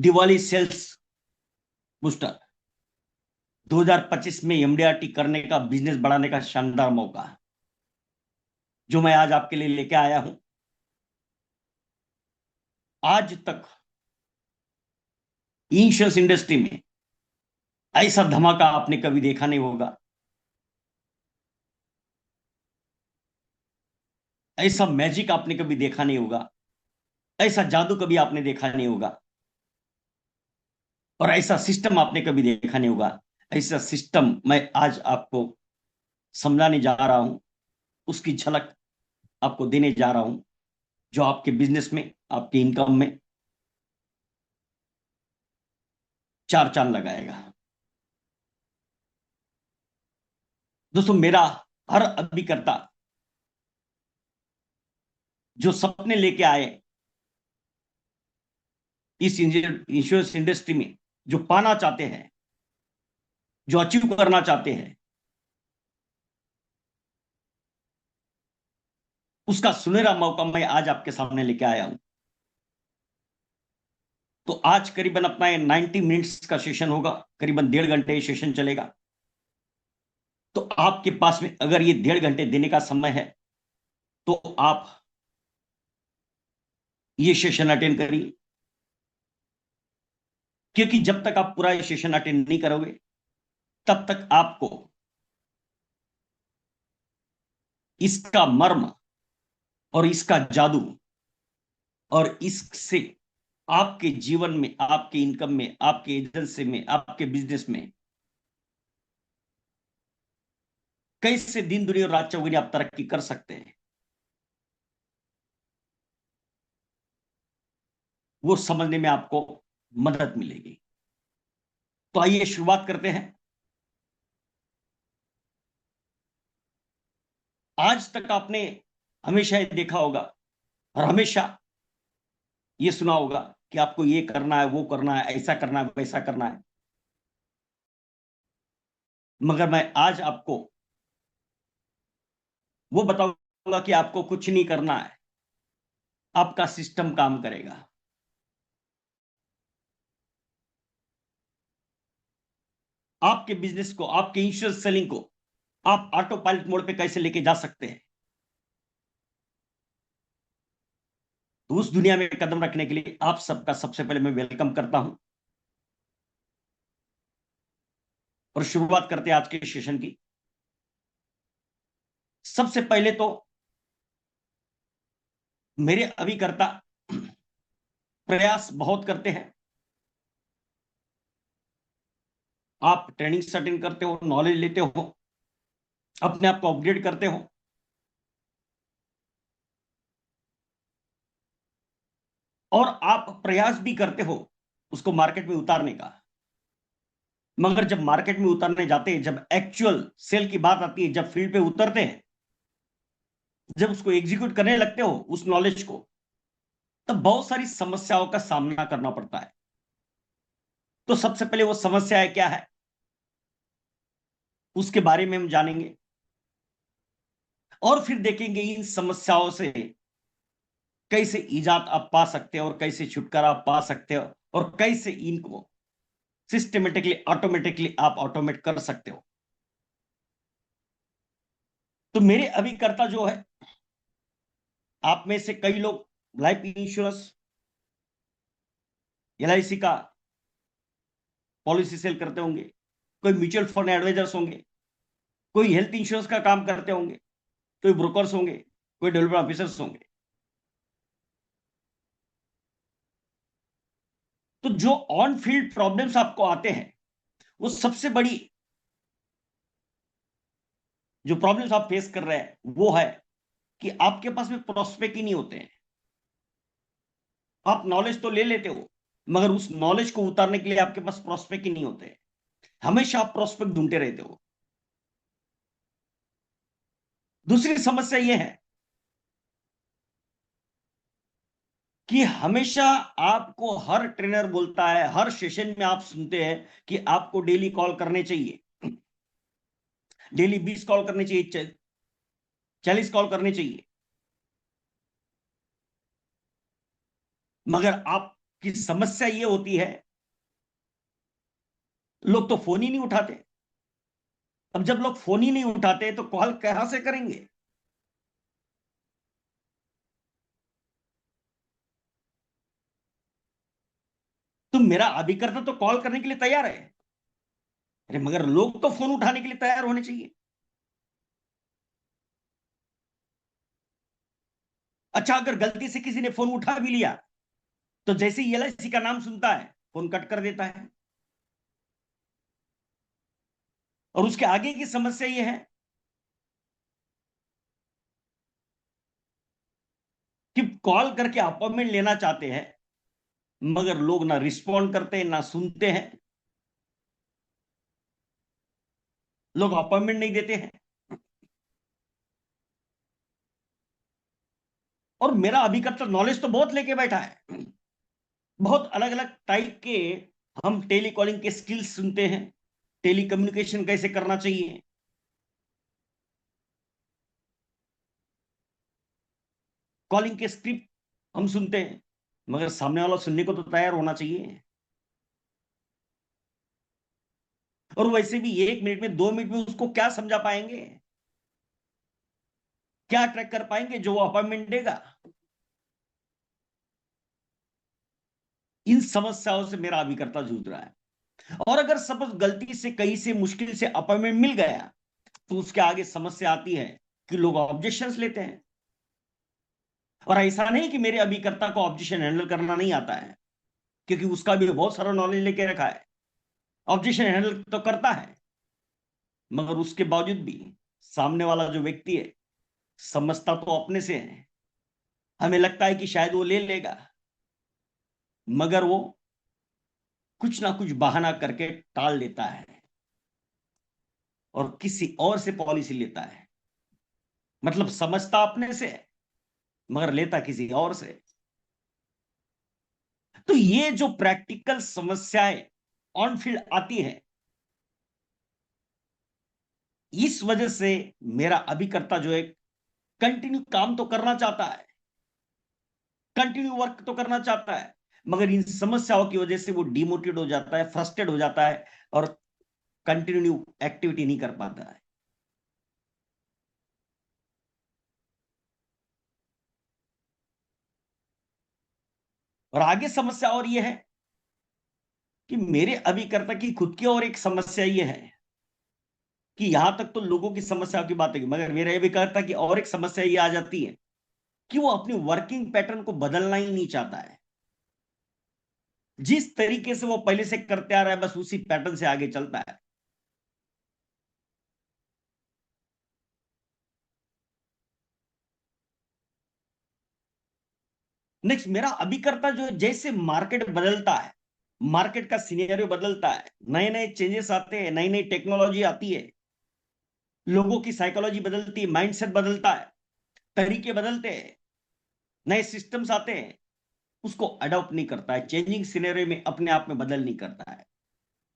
Diwali sales booster 2025 में MDRT करने का, बिजनेस बढ़ाने का शानदार मौका जो मैं आज आपके लिए लेके आया हूं। आज तक इंश्योरेंस इंडस्ट्री में ऐसा धमाका आपने कभी देखा नहीं होगा, ऐसा मैजिक आपने कभी देखा नहीं होगा, ऐसा जादू कभी आपने देखा नहीं होगा, और ऐसा सिस्टम आपने कभी देखा नहीं होगा। ऐसा सिस्टम मैं आज आपको समझाने जा रहा हूं, उसकी झलक आपको देने जा रहा हूं, जो आपके बिजनेस में, आपके इनकम में चार चांद लगाएगा। दोस्तों, मेरा हर अभिकर्ता जो सपने लेके आए इस इंश्योरेंस इंडस्ट्री में, जो पाना चाहते हैं, जो अचीव करना चाहते हैं, उसका सुनहरा मौका मैं आज आपके सामने लेके आया हूं। तो आज करीबन अपना ये 90 मिनट्स का सेशन होगा, करीबन 1.5 घंटे सेशन चलेगा। तो आपके पास में अगर ये 1.5 घंटे देने का समय है तो आप ये सेशन अटेंड करिए, क्योंकि जब तक आप पूरा ये सेशन अटेंड नहीं करोगे तब तक आपको इसका मर्म और इसका जादू और इससे आपके जीवन में, आपके इनकम में, आपके एजेंसी में, आपके बिजनेस में कैसे दिन दुनिया और रात चौगुनी आप तरक्की कर सकते हैं, वो समझने में आपको मदद मिलेगी। तो आइए शुरुआत करते हैं। आज तक आपने हमेशा ये देखा होगा और हमेशा ये सुना होगा कि आपको ये करना है, वो करना है, ऐसा करना है, वैसा करना है। मगर मैं आज आपको वो बताऊंगा कि आपको कुछ नहीं करना है, आपका सिस्टम काम करेगा। आपके बिजनेस को, आपके इंश्योरेंस सेलिंग को आप ऑटो पायलट मोड पे कैसे लेके जा सकते हैं। तो उस दुनिया में कदम रखने के लिए आप सबका सबसे पहले मैं वेलकम करता हूं और शुरुआत करते हैं आज के सेशन की। सबसे पहले तो मेरे अभिकर्ता प्रयास बहुत करते हैं। आप ट्रेनिंग अटेंड करते हो, नॉलेज लेते हो, अपने आप को अपग्रेड करते हो, और आप प्रयास भी करते हो उसको मार्केट में उतारने का। मगर जब मार्केट में उतारने जाते हैं, जब एक्चुअल सेल की बात आती है, जब फील्ड पे उतरते हैं, जब उसको एग्जीक्यूट करने लगते हो उस नॉलेज को, तब बहुत सारी समस्याओं का सामना करना पड़ता है। तो सबसे पहले वो समस्या क्या है उसके बारे में हम जानेंगे, और फिर देखेंगे इन समस्याओं से कैसे इजात आप पा सकते हो और कैसे छुटकारा आप पा सकते हो और कैसे इनको सिस्टमेटिकली, ऑटोमेटिकली आप ऑटोमेट कर सकते हो। तो मेरे अभिकर्ता जो है, आप में से कई लोग लाइफ इंश्योरेंस, एलआईसी का पॉलिसी सेल करते होंगे, कोई म्यूचुअल फंड एडवाइजर्स होंगे, कोई हेल्थ इंश्योरेंस का काम करते होंगे, कोई ब्रोकर्स होंगे, कोई डेवलपमेंट ऑफिसर्स होंगे। तो जो ऑन फील्ड प्रॉब्लम्स आपको आते हैं, वो सबसे बड़ी जो प्रॉब्लम्स आप फेस कर रहे हैं वो है कि आपके पास में प्रोस्पेक्ट ही नहीं होते हैं। आप नॉलेज तो ले लेते हो, मगर उस नॉलेज को उतारने के लिए आपके पास प्रोस्पेक्ट ही नहीं होते हैं। हमेशा आप प्रोस्पेक्ट ढूंढते रहते हो। दूसरी समस्या यह है कि हमेशा आपको हर ट्रेनर बोलता है, हर सेशन में आप सुनते हैं कि आपको डेली कॉल करने चाहिए, डेली 20 कॉल करने चाहिए, 40 कॉल करने चाहिए। मगर आप कि समस्या ये होती है, लोग तो फोन ही नहीं उठाते। अब जब लोग फोन ही नहीं उठाते तो कॉल कहां से करेंगे? तो मेरा अभिकर्ता तो कॉल करने के लिए तैयार है, अरे मगर लोग तो फोन उठाने के लिए तैयार होने चाहिए। अच्छा, अगर गलती से किसी ने फोन उठा भी लिया तो जैसे ही एलआईसी का नाम सुनता है फोन कट कर देता है। और उसके आगे की समस्या यह है कि कॉल करके अपॉइंटमेंट लेना चाहते हैं, मगर लोग ना रिस्पॉन्ड करते हैं ना सुनते हैं, लोग अपॉइंटमेंट नहीं देते हैं। और मेरा अभिकर्ता नॉलेज तो बहुत लेके बैठा है, बहुत अलग अलग टाइप के हम टेली कॉलिंग के स्किल्स सुनते हैं, टेली कम्युनिकेशन कैसे करना चाहिए, कॉलिंग के स्क्रिप्ट हम सुनते हैं, मगर सामने वाला सुनने को तो तैयार होना चाहिए। और वैसे भी 1 मिनट में 2 मिनट में उसको क्या समझा पाएंगे, क्या ट्रैक कर पाएंगे जो वो अपॉइंटमेंट देगा? इन समस्याओं से मेरा अभिकर्ता जूझ रहा है। और अगर सपोज गलती से कहीं से मुश्किल से अपॉइंटमेंट मिल गया तो उसके आगे समस्या आती है कि लोग ऑब्जेक्शंस लेते हैं। और ऐसा नहीं कि मेरे अभिकर्ता को ऑब्जेक्शन हैंडल करना नहीं आता है, क्योंकि उसका भी बहुत सारा नॉलेज लेके रखा है, ऑब्जेक्शन हैंडल तो करता है। मगर उसके बावजूद भी सामने वाला जो व्यक्ति है समझता तो अपने से है, हमें लगता है कि शायद वो ले लेगा, मगर वो कुछ ना कुछ बहाना करके टाल देता है और किसी और से पॉलिसी लेता है। मतलब समझता अपने से है मगर लेता किसी और से। तो ये जो प्रैक्टिकल समस्याएं ऑन फील्ड आती है, इस वजह से मेरा अभिकर्ता जो है कंटिन्यू काम तो करना चाहता है, कंटिन्यू वर्क तो करना चाहता है, मगर इन समस्याओं की वजह से वो डिमोटिवेट हो जाता है, फ्रस्ट्रेट हो जाता है और कंटिन्यू एक्टिविटी नहीं कर पाता है। और आगे समस्या और ये है कि मेरे अभिकर्ता की खुद की और एक समस्या ये है कि यहां तक तो लोगों की समस्या की बात है, मगर मेरे अभिकर्ता की और एक समस्या ये आ जाती है कि वो अपनी वर्किंग पैटर्न को बदलना ही नहीं चाहता है। जिस तरीके से वो पहले से करते आ रहा है बस उसी पैटर्न से आगे चलता है। नेक्स्ट, मेरा अभिकर्ता जो है जैसे मार्केट बदलता है, मार्केट का सिनेरियो बदलता है, नए नए चेंजेस आते हैं, नई नई टेक्नोलॉजी आती है, लोगों की साइकोलॉजी बदलती है, माइंडसेट बदलता है, तरीके बदलते हैं, नए सिस्टम्स आते हैं, उसको अडॉप्ट नहीं करता है, चेंजिंग सिनेरियो में अपने आप में बदल नहीं करता है।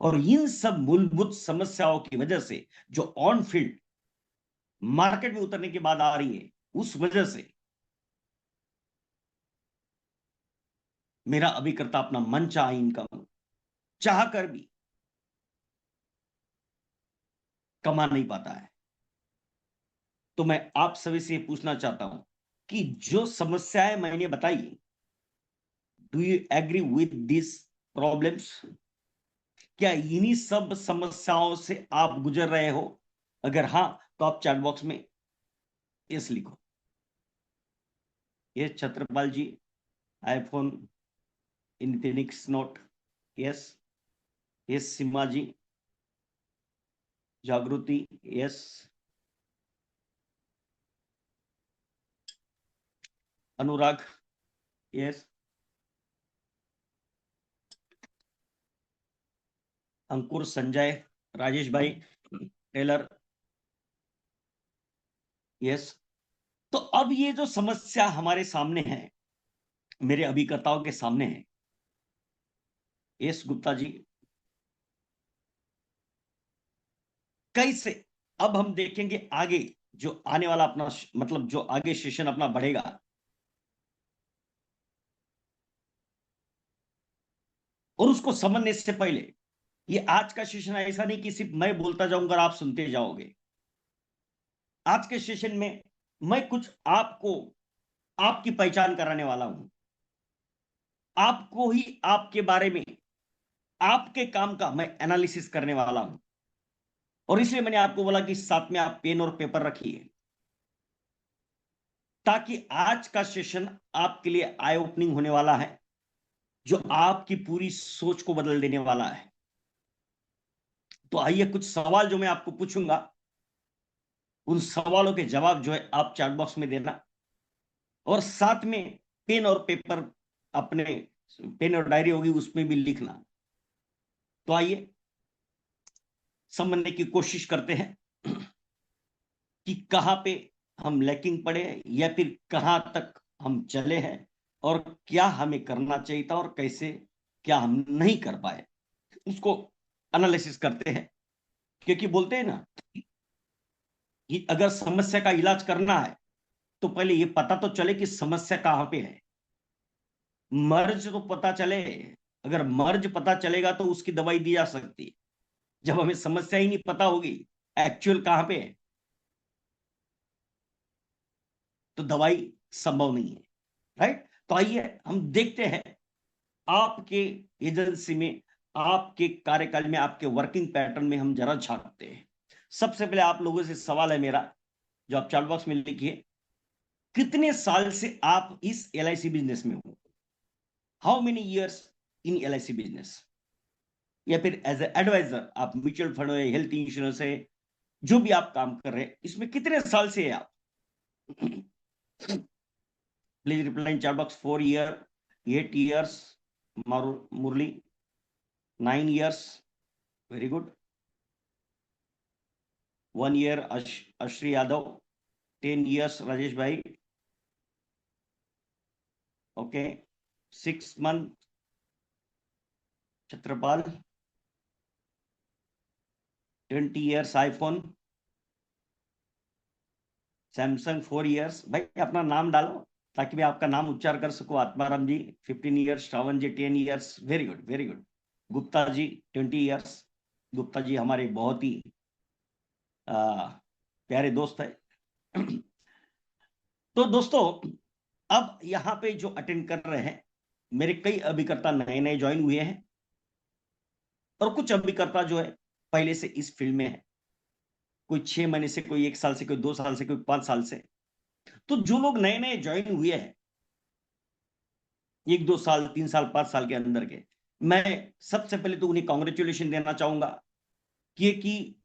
और इन सब मूलभूत समस्याओं की वजह से जो ऑन फील्ड मार्केट में उतरने के बाद आ रही है, उस वजह से मेरा अभिकर्ता अपना मन चाह इनकम चाह कर भी कमा नहीं पाता है। तो मैं आप सभी से पूछना चाहता हूं कि जो समस्याएं मैंने बताई, do you agree with this problems? क्या इन्हीं सब समस्याओं से आप गुजर रहे हो? अगर हाँ तो आप चैट बॉक्स में यस लिखो। ये Chhatrapal ji, iPhone Infinix note, yes. Yes Seema ji, Jagriti, yes. Anurag, yes. Ankur, Sanjay, Rajesh भाई, टेलर, यस। तो अब ये जो समस्या हमारे सामने है, मेरे अभिकर्ताओं के सामने है, यस गुप्ता जी, कैसे अब हम देखेंगे आगे जो आने वाला अपना मतलब जो आगे सेशन अपना बढ़ेगा, और उसको समझने से पहले, ये आज का सेशन ऐसा नहीं कि सिर्फ मैं बोलता जाऊंगा और आप सुनते जाओगे। आज के सेशन में मैं कुछ आपको आपकी पहचान कराने वाला हूं, आपको ही आपके बारे में, आपके काम का मैं एनालिसिस करने वाला हूं। और इसलिए मैंने आपको बोला कि साथ में आप पेन और पेपर रखिए, ताकि आज का सेशन आपके लिए आई ओपनिंग होने वाला है, जो आपकी पूरी सोच को बदल देने वाला है। तो आइए, कुछ सवाल जो मैं आपको पूछूंगा, उन सवालों के जवाब जो है आप चैट बॉक्स में देना, और साथ में पेन और पेपर, अपने पेन और डायरी होगी उसमें भी लिखना। तो आइए समझने की कोशिश करते हैं कि कहां पे हम लैकिंग पड़े हैं, या फिर कहां तक हम चले हैं, और क्या हमें करना चाहिए था और कैसे क्या हम नहीं कर पाए, उसको एनालिसिस करते हैं। क्योंकि बोलते हैं ना कि अगर समस्या का इलाज करना है तो पहले ये पता तो चले कि समस्या कहां पे है। मर्ज तो पता चले, अगर मर्ज पता चलेगा तो उसकी दवाई दी जा सकती है। जब हमें समस्या ही नहीं पता होगी एक्चुअल कहां पे है, तो दवाई संभव नहीं है, राइट। तो आइए हम देखते हैं आपके एजेंसी में, आपके कार्यकाल में, आपके वर्किंग पैटर्न में हम जरा झांकते हैं। सबसे पहले आप लोगों से सवाल है मेरा, जो आप चैट बॉक्स में लिखिए, कितने साल से आप इस एलआईसी बिजनेस में हो? How many years in LIC business? या फिर एज ए एडवाइजर आप म्यूचुअल फंड है, हेल्थ इंश्योरेंस है, जो भी आप काम कर रहे हैं, इसमें कितने साल से है आप? Please reply in chat box. 4 year, 8 years, Murali 9 years, very good. 1 year Ashri Yadav, 10 years Rajesh भाई, okay. 6 month Chhatrapal, 20 years iPhone, Samsung 4 years. भाई अपना नाम डालो ताकि मैं आपका नाम उच्चार कर सकूं। Atmaram ji 15 years, Shravan ji 10 years, very good very good. Gupta ji 20 years. Gupta ji हमारे बहुत ही प्यारे दोस्त है। तो दोस्तों, अब यहाँ पे जो अटेंड कर रहे हैं, मेरे कई अभिकर्ता नए नए ज्वाइन हुए हैं, और कुछ अभिकर्ता जो है पहले से इस फील्ड में है। कोई 6 महीने से, कोई 1 साल से, कोई 2 साल से, कोई 5 साल से। तो जो लोग नए नए ज्वाइन हुए हैं, 1 2 साल, 3 साल, 5 साल के अंदर के, मैं सबसे पहले तो उन्हें कॉन्ग्रेचुलेशन देना चाहूंगा, कि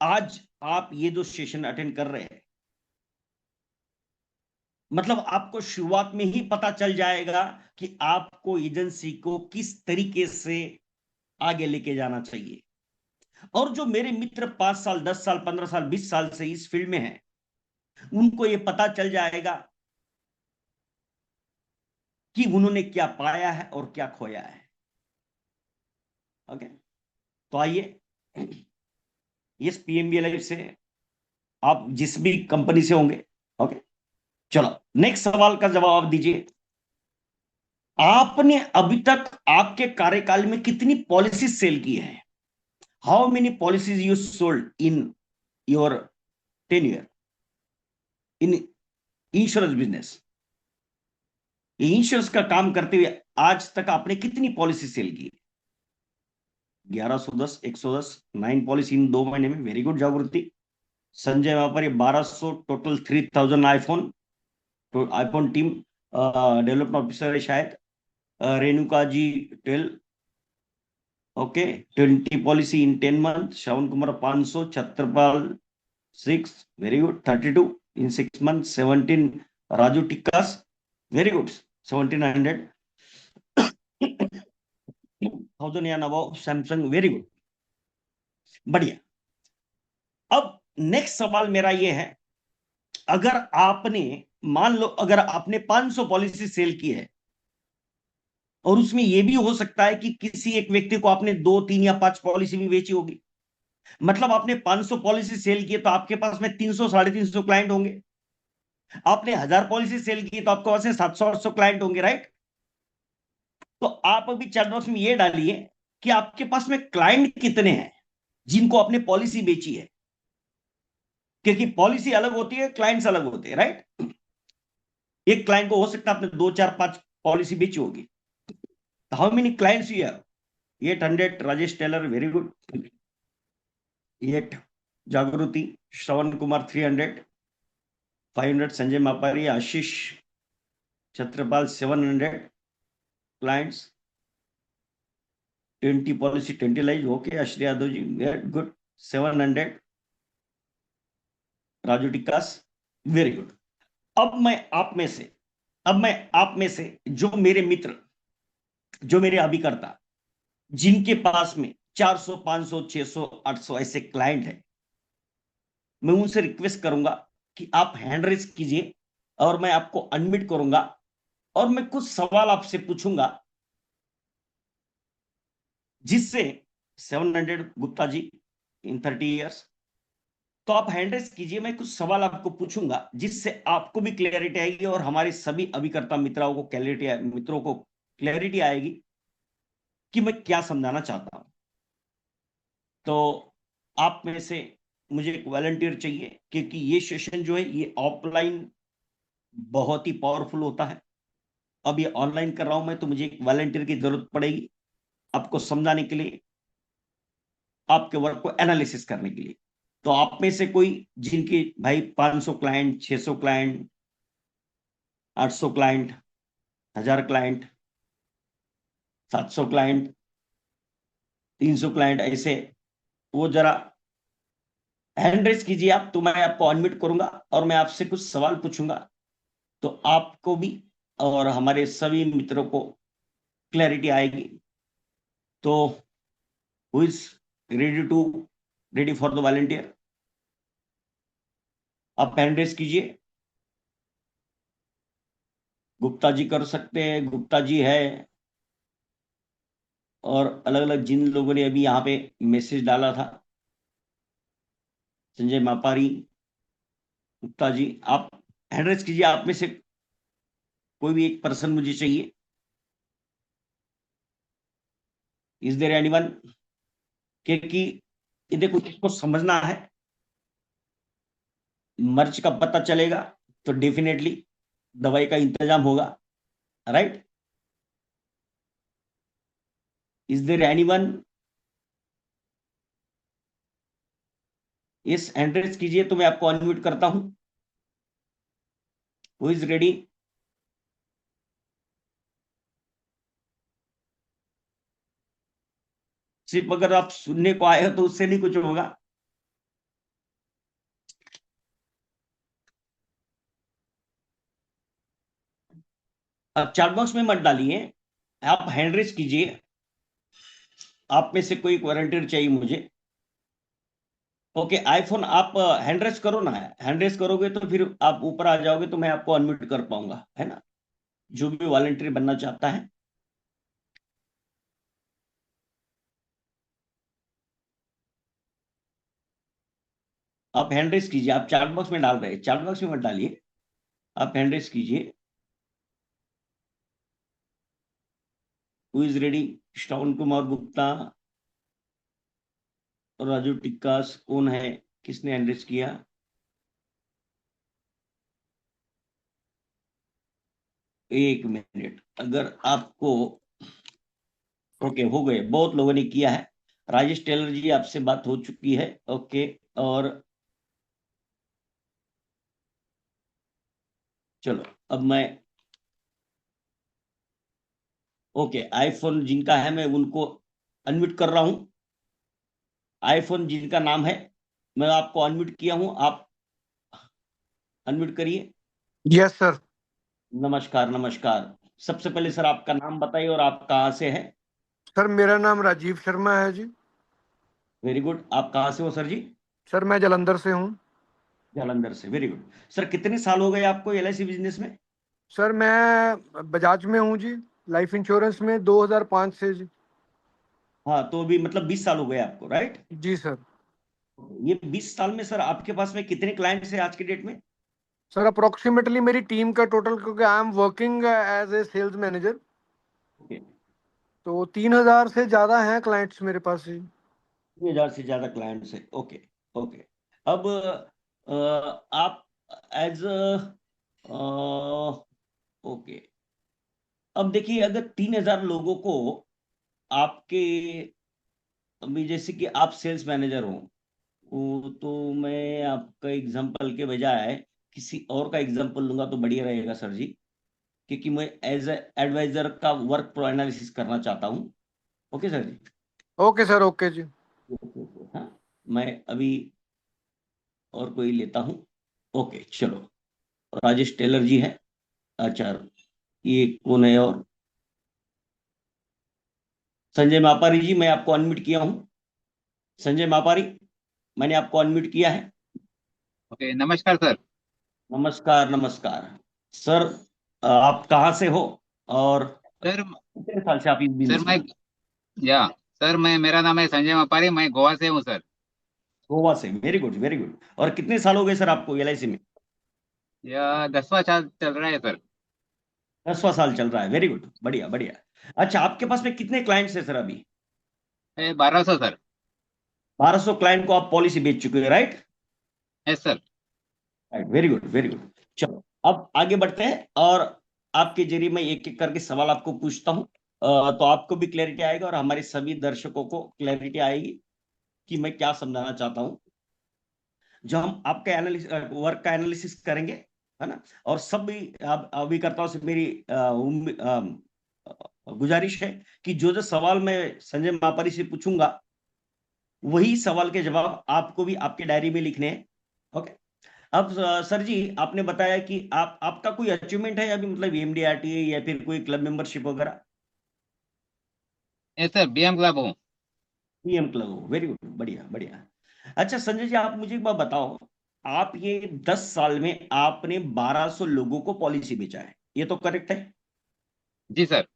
आज आप ये जो सेशन अटेंड कर रहे हैं, मतलब आपको शुरुआत में ही पता चल जाएगा कि आपको एजेंसी को किस तरीके से आगे लेके जाना चाहिए। और जो मेरे मित्र 5 साल, 10 साल, 15 साल, 20 साल से इस फील्ड में हैं, उनको ये पता चल जाएगा कि उन्होंने क्या पाया है और क्या खोया है। ओके, तो आइए, इस पीएमबी लाइफ से आप जिस भी कंपनी से होंगे, ओके, चलो नेक्स्ट सवाल का जवाब दीजिए। आपने अभी तक आपके कार्यकाल में कितनी पॉलिसी सेल की है? How many policies you sold in your 10 year in insurance business? Insurance का काम करते हुए आज तक आपने कितनी पॉलिसी सेल की? 1110, 110, 9 पॉलिसी इन 2 महीने में, वेरी गुड जागृति। संजय वहां पर 1200, टोटल 3000 आईफोन। तो आईफोन टीम डेवलपमेंट ऑफिसर है शायद, Renuka ji 12, okay. 20 policy in 10 month, Shravan Kumar 500, Chhatrapal 6, very good. 32 in 6 month, 17 Raju Tikkas, very good, 1700 1000 या नवाब सैमसंग, वेरी गुड, बढ़िया। अब नेक्स्ट सवाल मेरा ये है, अगर आपने, मान लो अगर आपने 500 पॉलिसी सेल की है, और उसमें यह भी हो सकता है कि किसी एक व्यक्ति को आपने 2, 3 या 5 पॉलिसी भी बेची होगी, मतलब आपने 500 पॉलिसी सेल की है तो आपके पास में 300, 350 क्लाइंट होंगे। आपने 1000 पॉलिसी सेल की तो आपके पास में 700, 800 क्लाइंट होंगे, राइट। तो आप अभी चैट बॉक्स में ये डालिए कि आपके पास में क्लाइंट कितने हैं जिनको आपने पॉलिसी बेची है, क्योंकि पॉलिसी अलग होती है, क्लाइंट्स अलग होते हैं, राइट। एक क्लाइंट को हो सकता है आपने 2 4 5 पॉलिसी बेची होगी। How many clients you have? 800 Rajesh Tailor, very good. 8 Jagriti, Shravan Kumar 300, 500 Sanjay Mapari, Ashish Chhatrapal 700 clients, 20 policy 20 lives, okay. Ashri Yadav ji, good, 700। Raju Tikkas, very good. अब मैं आप में से जो मेरे मित्र, जो मेरे अभिकर्ता, जिनके पास में 400 500 600 800 ऐसे क्लाइंट है, मैं उनसे रिक्वेस्ट करूंगा कि आप हैंड रेज कीजिए और मैं आपको अनम्यूट करूंगा और मैं कुछ सवाल आपसे पूछूंगा, जिससे 700 गुप्ता जी इन 30 ईयर्स। तो आप हैंड रेज कीजिए, मैं कुछ सवाल आपको पूछूंगा जिससे आपको भी क्लैरिटी आएगी और हमारे सभी अभिकर्ता मित्रों को क्लैरिटी आएगी कि मैं क्या समझाना चाहता हूं। तो आप में से मुझे एक वॉलंटियर चाहिए, क्योंकि ये सेशन जो है ये ऑफलाइन बहुत ही पावरफुल होता है। अब ये ऑनलाइन कर रहा हूं मैं, तो मुझे एक वॉलंटियर की जरूरत पड़ेगी आपको समझाने के लिए, आपके वर्क को एनालिसिस करने के लिए। तो आप में से कोई जिनके भाई 500 client, 600 client, 800 client, 1000 client, 700 client, 300 client ऐसे, वो जरा हैंड रेज कीजिए आप, तो मैं आपको अनम्यूट करूंगा और मैं आपसे कुछ सवाल पूछूंगा, तो आपको भी और हमारे सभी मित्रों को क्लैरिटी आएगी। तो who is ready for the volunteer? आप हैंड रेज कीजिए। गुप्ता जी कर सकते हैं, गुप्ता जी है, और अलग अलग जिन लोगों ने अभी यहाँ पे मैसेज डाला था, संजय मापारी, गुप्ता जी, आप हैंड रेज कीजिए। आप में से कोई भी एक पर्सन मुझे चाहिए। Is there anyone? क्योंकि ये देखो, इसको समझना है, मर्ज का पता चलेगा तो डेफिनेटली दवाई का इंतजाम होगा, राइट। Is there anyone? इस एंट्रेंस कीजिए, तो मैं आपको अनम्यूट करता हूं। Who is ready? सिर्फ अगर आप सुनने को आए हो तो उससे नहीं कुछ होगा। आप चैट बॉक्स में मत डालिए, आप हैंड रेज कीजिए। आप में से कोई वॉलंटियर चाहिए मुझे। ओके, आईफोन आप हैंड रेज करो ना। हैंड रेज करोगे तो फिर आप ऊपर आ जाओगे, तो मैं आपको अनम्यूट कर पाऊंगा, है ना। जो भी वॉलंटियर बनना चाहता है। आप हैंड रेज कीजिए, आप चैट बॉक्स में डाल रहे हैं, चैट बॉक्स में मत डालिए, आप हैंड रेज कीजिए। Who is ready? Shravan Kumar Gupta और राजू टिक्कास, कौन है, किसने हैंड रेज किया? एक मिनट, अगर आपको ओके हो गए, बहुत लोगों ने किया है। राजेश टेलर जी, आपसे बात हो चुकी है, ओके। और चलो, अब मैं ओके, आईफोन जिनका है मैं उनको अनम्यूट कर रहा हूं। आईफोन जिनका नाम है, मैं आपको अनम्यूट किया हूं, आप अनम्यूट करिए। Yes sir. नमस्कार, नमस्कार। सबसे पहले सर आपका नाम बताइए और आप कहाँ से हैं? सर मेरा नाम राजीव शर्मा है जी। Very good. आप कहाँ से हो सर जी? सर मैं जालंधर से हूँ। जालंधर से, वेरी गुड। सर कितने साल हो गए आपको एलआईसी बिजनेस में? सर मैं बजाज में हूँ जी, लाइफ इंश्योरेंस में 2005 से जी। हाँ, तो अभी मतलब 20 साल हो गए आपको, राइट। जी सर। ये 20 साल में सर आपके पास में कितने क्लाइंट्स हैं आज की डेट में? सर अप्रोक्सीमेटली मेरी टीम का टोटल, क्योंकि I am working as a sales manager. Okay, तो 3,000 से ज्यादा हैं क्लाइंट्स मेरे पास जी। 3,000 से ज्यादा क्लाइंट्स है। ओके। ओके। अब आप एज ओके, अब देखिए अगर 3,000 लोगों को आपके, अभी जैसे कि आप सेल्स मैनेजर हो, तो मैं आपका एग्जांपल के बजाय किसी और का एग्जांपल लूंगा तो बढ़िया रहेगा सर जी, क्योंकि मैं एज एडवाइजर का वर्क प्रो एनालिसिस करना चाहता हूँ। ओके सर जी। ओके सर, ओके जी। हाँ, मैं अभी और कोई लेता हूँ। ओके चलो, राजेश टेलर जी है। अच्छा, ये कौन है? और संजय मापारी जी, मैं आपको अनम्यूट किया हूँ। संजय मापारी, मैंने आपको अनम्यूट किया है। ओके, नमस्कार सर। नमस्कार नमस्कार। सर, आप कहाँ से हो और सर कितने साल से आप इस सर बिजनेस में मैं हैं? या सर मैं मेरा नाम है संजय मपारी, मैं गोवा से हूँ सर। गोवा से, वेरी गुड वेरी गुड। और कितने साल हो गए सर आपको एलआईसी में? यह 10वां साल चल रहा है सर। 10वां साल चल रहा है, वेरी गुड, बढ़िया बढ़िया। अच्छा, आपके पास में कितने क्लाइंट्स है सर अभी? 1200 सर। 1200 क्लाइंट को आप पॉलिसी बेच चुके हैं, right? Yes sir. Right, very good very good. चलो अब आगे बढ़ते हैं, और आपके जरिए मैं एक एक करके सवाल आपको पूछता हूँ। तो आपको भी क्लैरिटी आएगा और हमारे सभी दर्शकों को क्लैरिटी आएगी कि मैं क्या समझाना चाहता हूँ। जो हम आपका वर्क का एनालिसिस करेंगे, है ना, और सब भी अभिकर्ताओं से मेरी गुजारिश है कि जो जो सवाल मैं संजय मापारी से पूछूंगा, वही सवाल के जवाब आपको भी आपके डायरी में लिखने हैं। ओके। अब सर जी, आपने बताया कि आपका कोई अचीवमेंट है अभी, मतलब एमडीआरटी या फिर कोई क्लब मेंबरशिप वगैरह? यस सर, बीएम क्लब हूँ। पीएम क्लब हो, वेरी गुड, बढ़िया बढ़िया। अच्छा संजय जी, आप मुझे एक बात बताओ, आप ये 10 साल में आपने 1200 लोगों को पॉलिसी बेचा है, ये तो करेक्ट है? जी सर।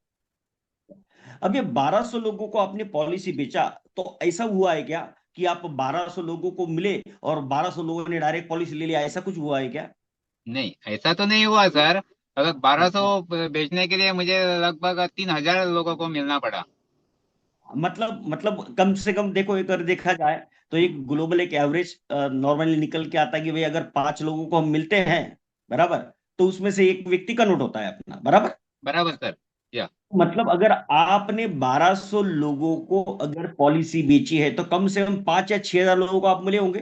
अब ये 1200 लोगों को आपने पॉलिसी बेचा, तो ऐसा हुआ है क्या कि आप 1200 लोगों को मिले और 1200 लोगों ने डायरेक्ट पॉलिसी ले लिया, ऐसा कुछ हुआ है क्या? नहीं, ऐसा तो नहीं हुआ सर। अगर 1200 बेचने के लिए मुझे लगभग 3000 लोगों को मिलना पड़ा। मतलब कम से कम देखो, एक अगर देखा जाए तो एक ग्लोबल एक एवरेज नॉर्मली निकल के आता है कि भाई अगर 5 लोगों को हम मिलते हैं, बराबर, तो उसमें से एक व्यक्ति का नोट होता है अपना, बराबर। बराबर सर। या मतलब अगर आपने 1200 लोगों को अगर पॉलिसी बेची है, तो कम से कम 5 या 6 हजार लोगों को आप मिले होंगे,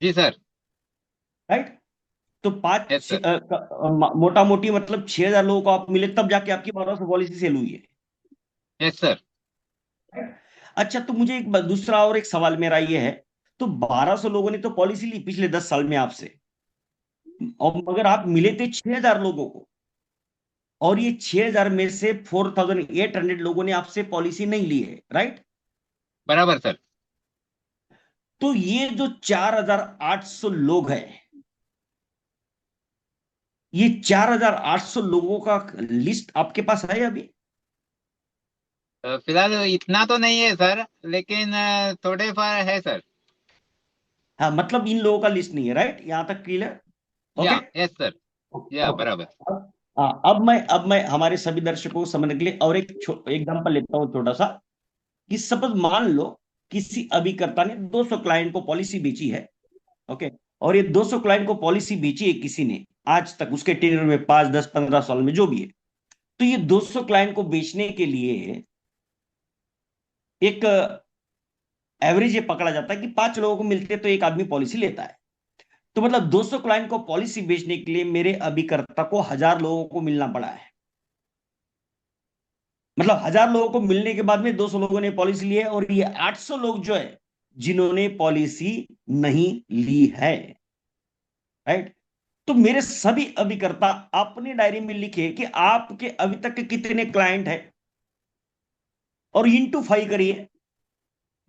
जी सर। राइट? तो यस सर। मोटा मोटी मतलब 6 हजार लोगों को आप मिले, तब जाके आपकी 1200 पॉलिसी सेल हुई है। Yes sir. अच्छा, तो मुझे एक दूसरा और एक सवाल मेरा ये है, तो 1200 लोगों ने तो पॉलिसी ली पिछले 10 साल में आपसे, और मगर आप मिले थे 6 हजार लोगों को, और ये 6 हजार में से 4,800 लोगों ने आपसे पॉलिसी नहीं ली है, राइट? बराबर सर। तो ये जो 4,800 लोग हैं, ये 4,800 लोगों का लिस्ट आपके पास है अभी? फिलहाल इतना तो नहीं है सर, लेकिन थोड़े फार है सर। हाँ, मतलब इन लोगों का लिस्ट नहीं है, राइट? यहां तक क्लियर? या ओके। Yes sir. या ओके। बराबर। हाँ, अब मैं हमारे सभी दर्शकों को समझने के लिए और एक एग्जांपल लेता हूँ छोटा सा, कि सपोज मान लो किसी अभिकर्ता ने 200 क्लाइंट को पॉलिसी बेची है। ओके। और ये 200 क्लाइंट को पॉलिसी बेची है किसी ने आज तक, उसके टेन्योर में 5, 10, 15 साल में जो भी है, तो ये 200 क्लाइंट को बेचने के लिए एक एवरेज ये पकड़ा जाता है कि 5 लोगों को मिलते तो एक आदमी पॉलिसी लेता है। तो मतलब 200 क्लाइंट को पॉलिसी बेचने के लिए मेरे अभिकर्ता को 1000 लोगों को मिलना पड़ा है। मतलब 1000 लोगों को मिलने के बाद में 200 लोगों ने पॉलिसी ली है, और ये 800 लोग जो है जिन्होंने पॉलिसी नहीं ली है, राइट? तो मेरे सभी अभिकर्ता अपनी डायरी में लिखे कि आपके अभी तक के कितने क्लाइंट हैं, और इंटू 5 करिए।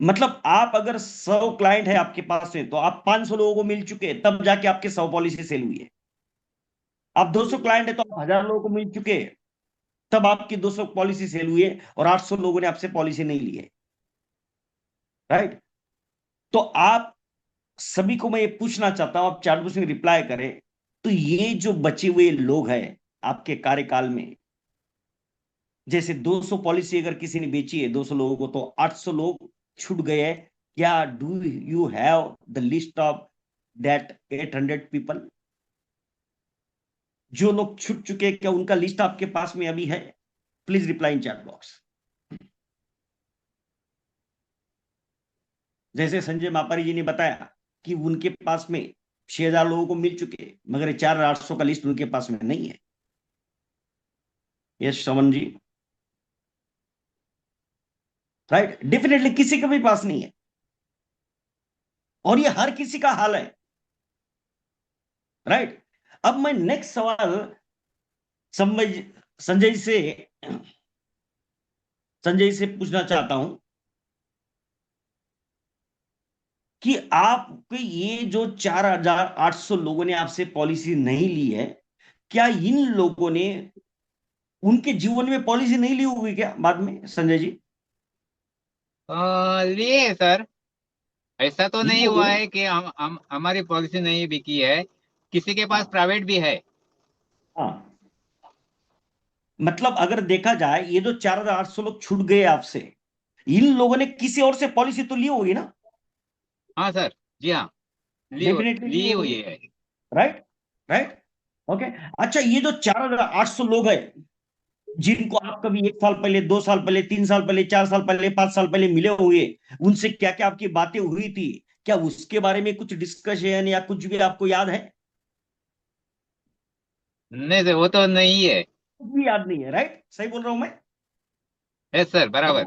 मतलब आप अगर 100 क्लाइंट है आपके पास में, तो आप 500 लोगों को मिल चुके हैं, तब जाके आपके 100 पॉलिसी सेल हुई है। आप 200 क्लाइंट है तो आप 1000 लोगों को मिल चुके हैं, तब आपकी 200 पॉलिसी सेल हुई है, और 800 लोगों ने आपसे पॉलिसी नहीं ली है, राइट? तो आप सभी को मैं ये पूछना चाहता हूं, आप चैट बॉक्स में रिप्लाई करें, तो ये जो बचे हुए लोग हैं आपके कार्यकाल में, जैसे 200 पॉलिसी अगर किसी ने बेची है 200 लोगों को, तो 800 लोग छूट गए हैं। क्या do you have the list of that 800 people? जो लोग छूट चुके हैं, क्या उनका लिस्ट आपके पास में अभी है? Please reply in chat box. जैसे संजय मापारी जी ने बताया कि उनके पास में 6,000 लोगों को मिल चुके हैं, मगर 4,800 का लिस्ट उनके पास में नहीं है। यस श्रवण जी, राइट, डेफिनेटली किसी के भी पास नहीं है, और ये हर किसी का हाल है, राइट। अब मैं नेक्स्ट सवाल संजय संजय से संजय से पूछना चाहता हूं कि आपके ये जो 4,800 लोगों ने आपसे पॉलिसी नहीं ली है, क्या इन लोगों ने उनके जीवन में पॉलिसी नहीं ली होगी क्या बाद में, संजय जी? लिए सर। ऐसा तो ली नहीं होगी हुआ ना? है कि हम हमारी पॉलिसी नहीं बिकी है। किसी के पास हाँ, प्राइवेट भी है। हाँ। मतलब अगर देखा जाए, ये जो 4,800 लोग छूट गए आपसे, इन लोगों ने किसी और से पॉलिसी तो ली होगी ना? हाँ सर। जी हाँ। डेफिनेटली ली ली होगी, हुई है। Right, right. ओके। अच्छा, ये जो 4,800 लोग हैं जिनको आप कभी 1 साल पहले, 2 साल पहले, 3 साल पहले, 4 साल पहले, 5 साल पहले मिले हुए, उनसे क्या क्या आपकी बातें हुई थी, क्या उसके बारे में कुछ डिस्कशन या कुछ भी आपको याद है? नहीं सर, वो तो नहीं है। कुछ भी याद नहीं है, राइट? सही बोल रहा हूं मैं? है सर, बराबर।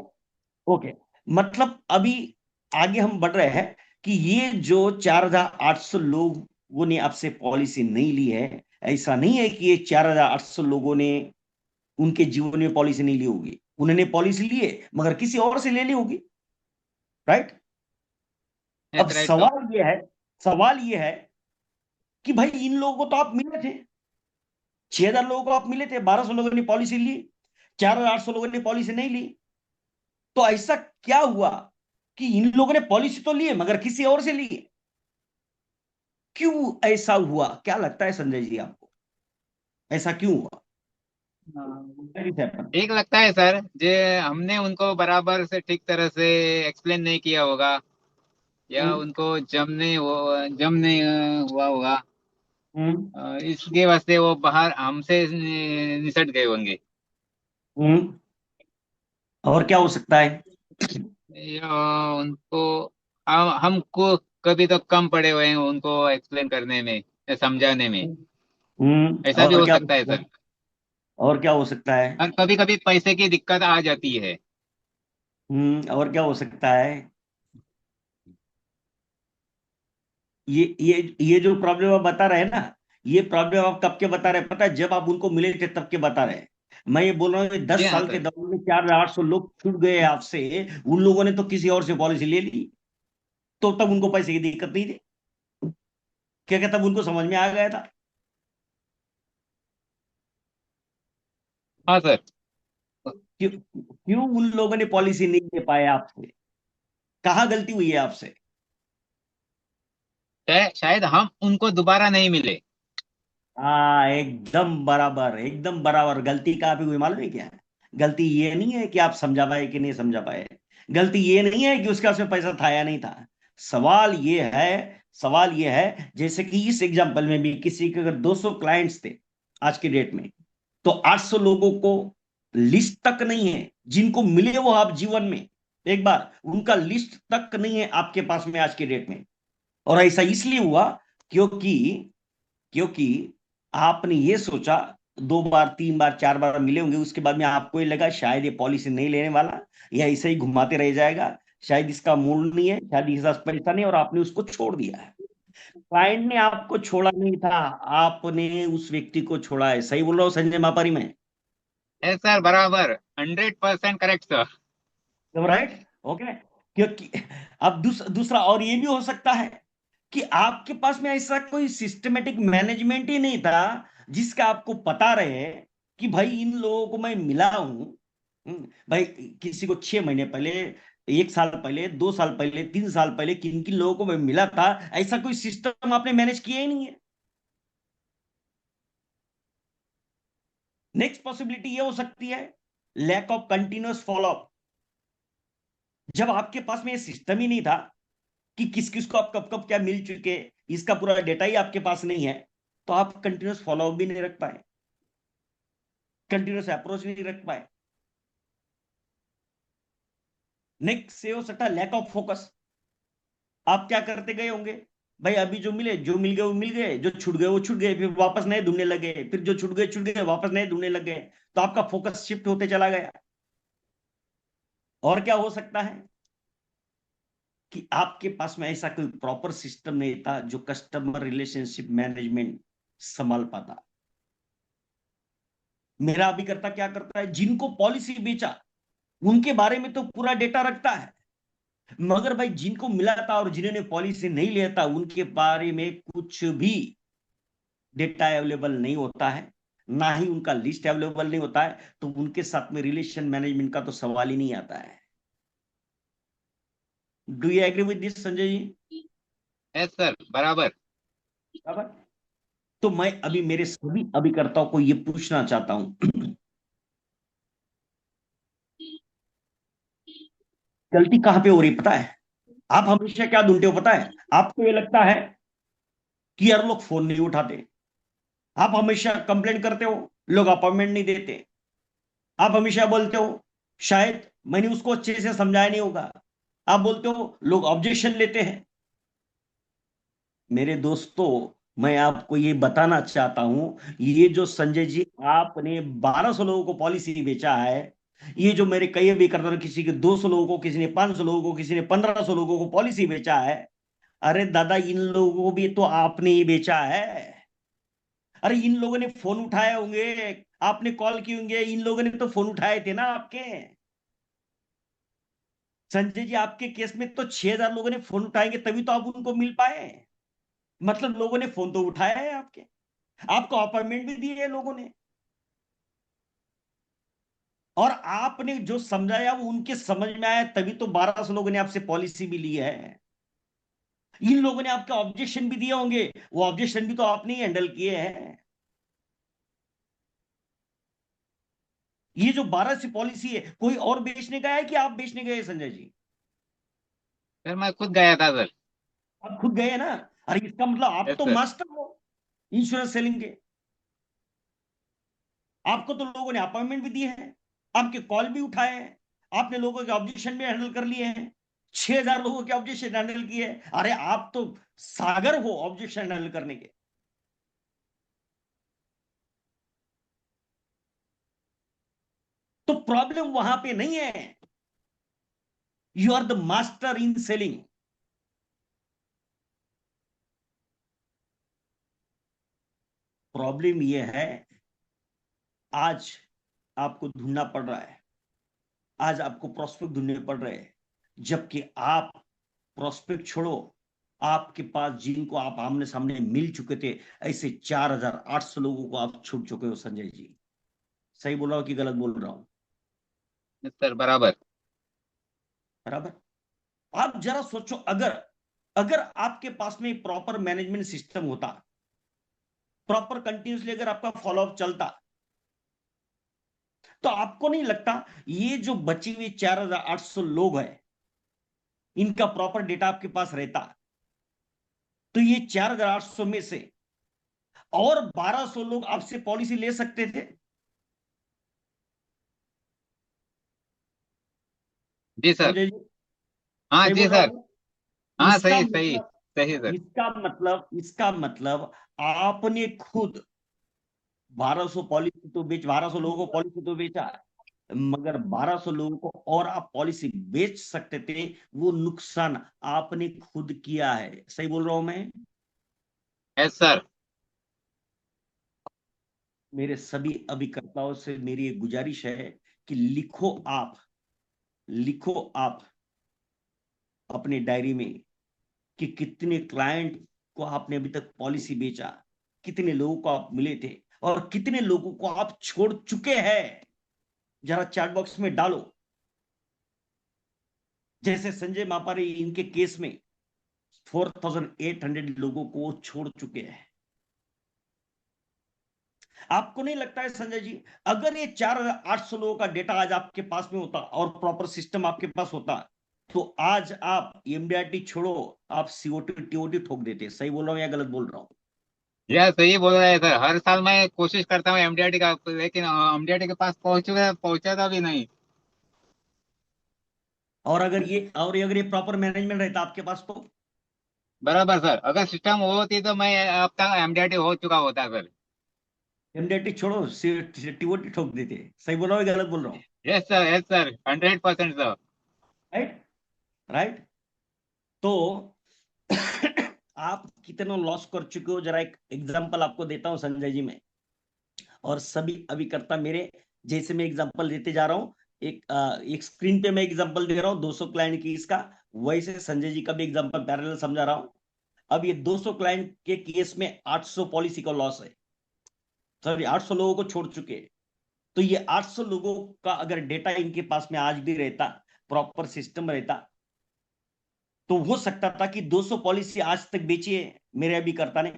ओके। मतलब अभी आगे हम बढ़ रहे हैं कि ये जो 4,800 लोगों ने आपसे पॉलिसी नहीं ली है, ऐसा नहीं है कि ये 4,800 लोगों ने उनके जीवन में पॉलिसी नहीं ली होगी। उन्होंने पॉलिसी ली है, मगर किसी और से ले ली होगी, राइट। अब यस, राइट तो। सवाल ये है कि भाई इन लोगों को तो आप मिले थे, 6,000 लोगों को आप मिले थे, 1,200 लोगों ने पॉलिसी ली, 4,800 लोगों ने पॉलिसी नहीं ली। तो ऐसा क्या हुआ कि इन लोगों ने पॉलिसी तो ली है मगर किसी और से ली है? क्यों ऐसा हुआ? क्या लगता है संजय जी आपको, ऐसा क्यों हुआ? Why it happened? ठीक लगता है सर, जे हमने उनको बराबर से ठीक तरह से एक्सप्लेन नहीं किया होगा, या हम्म, उनको जम नहीं हुआ होगा। हम्म, इसके वास्ते वो बाहर हमसे निसट गए होंगे। हम्म। और क्या हो सकता है? या उनको हमको कभी तो कम पड़े हुए हैं उनको एक्सप्लेन करने में या समझाने में। ऐसा भी और हो क्या हो सकता है सकता है? सर। और क्या हो सकता है? और कभी कभी पैसे की दिक्कत आ जाती है। और क्या हो सकता है? ये जो प्रॉब्लम आप बता रहे हैं ना, ये प्रॉब्लम आप कब के बता रहे हैं पता है? जब आप उनको मिले थे तब के बता रहे हैं। मैं ये बोल रहा हूँ कि जी 10 साल हाँ के सर। दौरान में 4,800 लोग छूट गए आपसे, उन लोगों ने तो किसी और से पॉलिसी ले ली, तो तब उनको पैसे की दिक्कत नहीं थी। क्या क्या तब उनको समझ में आ गया था? हाँ सर। क्यों क्यों उन लोगों ने पॉलिसी नहीं दे पाए आपसे? कहाँ गलती हुई है आपसे? शायद हम उनको दोबारा नहीं मिले। हाँ, एकदम बराबर, एकदम बराबर। गलती कहाँ पे हुई मालूम है क्या? गलती ये नहीं है कि आप समझा पाए कि नहीं समझा पाए, गलती ये नहीं है कि उसका उसमें पैसा था या नहीं था। सवाल ये है सवाल ये है, जैसे कि इस एग्जांपल में भी किसी के अगर 200 क्लाइंट्स थे आज की डेट में, तो 800 लोगों को लिस्ट तक नहीं है जिनको मिले वो आप जीवन में, एक बार उनका लिस्ट तक नहीं है आपके पास में आज की डेट में। और ऐसा इसलिए हुआ क्योंकि क्योंकि आपने ये सोचा, 2 बार 3 बार 4 बार मिले होंगे, उसके बाद में आपको ये लगा शायद ये पॉलिसी नहीं लेने वाला, या ऐसे ही घुमाते रह जाएगा, शायद इसका मूड नहीं है, शायद इसका पैसा नहीं, और आपने उसको छोड़ दिया है। क्लाइंट ने आपको छोड़ा नहीं था, आपने उस व्यक्ति को छोड़ा है। सही बोल रहा हूँ संजय मापारी में? है सर, बराबर। 100% करेक्ट सर। राइट। ओके। क्योंकि अब दूसरा और ये भी हो सकता है कि आपके पास में ऐसा कोई सिस्टमेटिक मैनेजमेंट ही नहीं था जिसका आपको पता रहे कि भाई इन लोगों को मैं मिला हूं। भाई किसी को 6 महीने पहले, 1 साल पहले, 2 साल पहले, 3 साल पहले किन किन लोगों को मैं मिला था, ऐसा कोई सिस्टम आपने मैनेज किया ही नहीं है। नेक्स्ट पॉसिबिलिटी ये हो सकती है लैक ऑफ कंटिन्यूअस फॉलोअप। जब आपके पास में ये सिस्टम ही नहीं था कि किस किस को आप कब कब क्या मिल चुके, इसका पूरा डेटा ही आपके पास नहीं है, तो आप कंटिन्यूअस फॉलोअप भी नहीं रख पाए, कंटिन्यूअस अप्रोच नहीं रख पाए। नेक्स्ट से हो सकता है लैक ऑफ फोकस। आप क्या करते गए होंगे, भाई अभी जो मिले, जो मिल गए वो मिल गए, जो छूट गए वो छूट गए, फिर वापस नए ढूंढने लगे, फिर जो छूट गए वापस नए ढूंढने लग गए, तो आपका फोकस शिफ्ट होते चला गया। और क्या हो सकता है कि आपके पास में ऐसा कोई प्रॉपर सिस्टम नहीं था जो कस्टमर रिलेशनशिप मैनेजमेंट संभाल पाता। मेरा अभिकर्ता क्या करता है, जिनको पॉलिसी बेचा उनके बारे में तो पूरा डेटा रखता है, मगर भाई जिनको मिला था और जिन्होंने पॉलिसी नहीं लिया था उनके बारे में कुछ भी डेटा अवेलेबल नहीं होता है, ना ही उनका लिस्ट अवेलेबल नहीं होता है, तो उनके साथ में रिलेशन मैनेजमेंट का तो सवाल ही नहीं आता है। Do you agree with this Sanjay ji? Yes sir, बराबर। बराबर। तो मैं अभी मेरे सभी अभिकर्ताओं को यह पूछना चाहता हूं, गलती कहां पे हो रही पता है? आप हमेशा क्या ढूंढते हो पता है? आपको ये लगता है कि यार लोग फोन नहीं उठाते, आप हमेशा कंप्लेंट करते हो लोग अपॉइंटमेंट नहीं देते, आप हमेशा बोलते हो शायद मैंने उसको अच्छे से समझाया नहीं होगा, आप बोलते हो लोग ऑब्जेक्शन लेते हैं। मेरे दोस्तों, मैं आपको ये बताना चाहता हूं, ये जो संजय जी आपने 1200 लोगों को पॉलिसी बेचा है, ये जो मेरे कई भी करता हूं, किसी के 200 लोगों को, किसी ने 500 लोगों को, किसी ने 1500 लोगों को पॉलिसी बेचा है, अरे दादा इन लोगों को भी तो आपने ही बेचा है। अरे इन लोगों ने फोन उठाए होंगे, आपने कॉल किए होंगे, इन लोगों ने तो फोन उठाए थे ना आपके। संजय जी आपके केस में तो 6000 लोगों ने फोन उठाएंगे तभी तो आप उनको मिल पाए, मतलब लोगों ने फोन तो उठाया है आपके, आपको अपॉइंटमेंट भी दी है लोगों ने, और आपने जो समझाया वो उनके समझ में आया तभी तो 1200 लोगों ने आपसे पॉलिसी भी ली है। इन लोगों ने आपके ऑब्जेक्शन भी दिए होंगे, वो ऑब्जेक्शन भी तो आपने ही हैंडल किए हैं। ये जो 12 सी पॉलिसी है, कोई और बेचने गया है कि आप बेचने गए संजय जी? सर मैं खुद गया था सर। आप खुद गए ना। अरे इसका मतलब आप यस तो सर। मास्टर हो इंश्योरेंस सेलिंग के, आपको तो लोगों ने अपॉइंटमेंट भी दिए हैं, आपके कॉल भी उठाए हैं, आपने लोगों के ऑब्जेक्शन भी हैंडल कर लिए हैं, 6000 लोगों के ऑब्जेक्शन हैंडल किए हैं। अरे आप तो सागर हो ऑब्जेक्शन हैंडल करने के। तो प्रॉब्लम वहां पे नहीं है, you are the master in selling. Problem यह है आज आपको ढूंढना पड़ रहा है, आज आपको प्रोस्पेक्ट ढूंढने पड़ रहे हैं, जबकि आप प्रोस्पेक्ट छोड़ो, आपके पास जिनको आप आमने सामने मिल चुके थे ऐसे 4800 लोगों को आप छूट चुके हो संजय जी। सही बोल रहा हूं कि गलत बोल रहा हूं? यस सर, बराबर। बराबर। आप जरा सोचो, अगर अगर आपके पास में प्रॉपर मैनेजमेंट सिस्टम होता, प्रॉपर कंटिन्यूसली अगर आपका फॉलोअप चलता, तो आपको नहीं लगता ये जो बची हुई 4800 लोग हैं इनका प्रॉपर डेटा आपके पास रहता, तो ये 4800 में से और 1200 लोग आपसे पॉलिसी ले सकते थे। जी सर। संजय जी हाँ सही जी बोल रहा सर। हूं? हाँ, इसका सही सही। मतलब सही सर। इसका मतलब आपने खुद 1200 पॉलिसी तो बेच 1200 लोगों को पॉलिसी तो बेचा, मगर 1200 लोगों को और आप पॉलिसी बेच सकते थे, वो नुकसान आपने खुद किया है। सही बोल रहा हूं मैं? Yes sir. मेरे सभी अभिकर्ताओं से मेरी एक गुजारिश है कि लिखो आप अपनी डायरी में कि कितने क्लाइंट को आपने अभी तक पॉलिसी बेचा, कितने लोगों को आप मिले थे, और कितने लोगों को आप छोड़ चुके हैं। जरा चैट बॉक्स में डालो। जैसे संजय मापारी इनके केस में 4800 लोगों को छोड़ चुके हैं। आपको नहीं लगता है संजय जी, अगर ये 4,800 लोगों का डेटा आज आपके पास में होता और प्रॉपर सिस्टम आपके पास होता, तो आज आप एमडीआरटी छोड़ो, आप सीओटी टीओटी ठोक देते। सही बोल रहा हूँ या गलत बोल रहा हूँ? यह सही बोल रहे हैं सर। हर साल मैं कोशिश करता हूँ एमडीआरटी का, लेकिन एमडीआरटी के पास पहुंचा था भी नहीं। और अगर ये प्रॉपर मैनेजमेंट रहता आपके पास तो बराबर सर, अगर सिस्टम वो होती तो मैं अब तक एमडीआरटी हो चुका होता सर। एमडीआरटी छोड़ो, टीओटी ठोक देते। सही बोल रहा हूँ या गलत बोल रहा हूँ? Yes sir, 100% sir. Right, right. तो आप कितना लॉस कर चुके हो, जरा एक एग्जांपल आपको देता हूं संजय जी मैं, और सभी अभिकर्ता मेरे जैसे मैं एग्जांपल देते जा रहा हूं। एक स्क्रीन पे मैं एग्जांपल दे रहा हूं 200 क्लाइंट की इसका, वैसे संजय जी का भी एग्जांपल पैरेलल समझा रहा हूं। अब ये 200 क्लाइंट के केस में 800 पॉलिसी का लॉस है, सॉरी 800 लोगों को छोड़ चुके हैं। तो ये 800 लोगों का अगर डेटा इनके पास में आज भी रहता, प्रॉपर सिस्टम रहता, तो हो सकता था कि 200 पॉलिसी आज तक बेची है मेरे अभिकर्ता ने,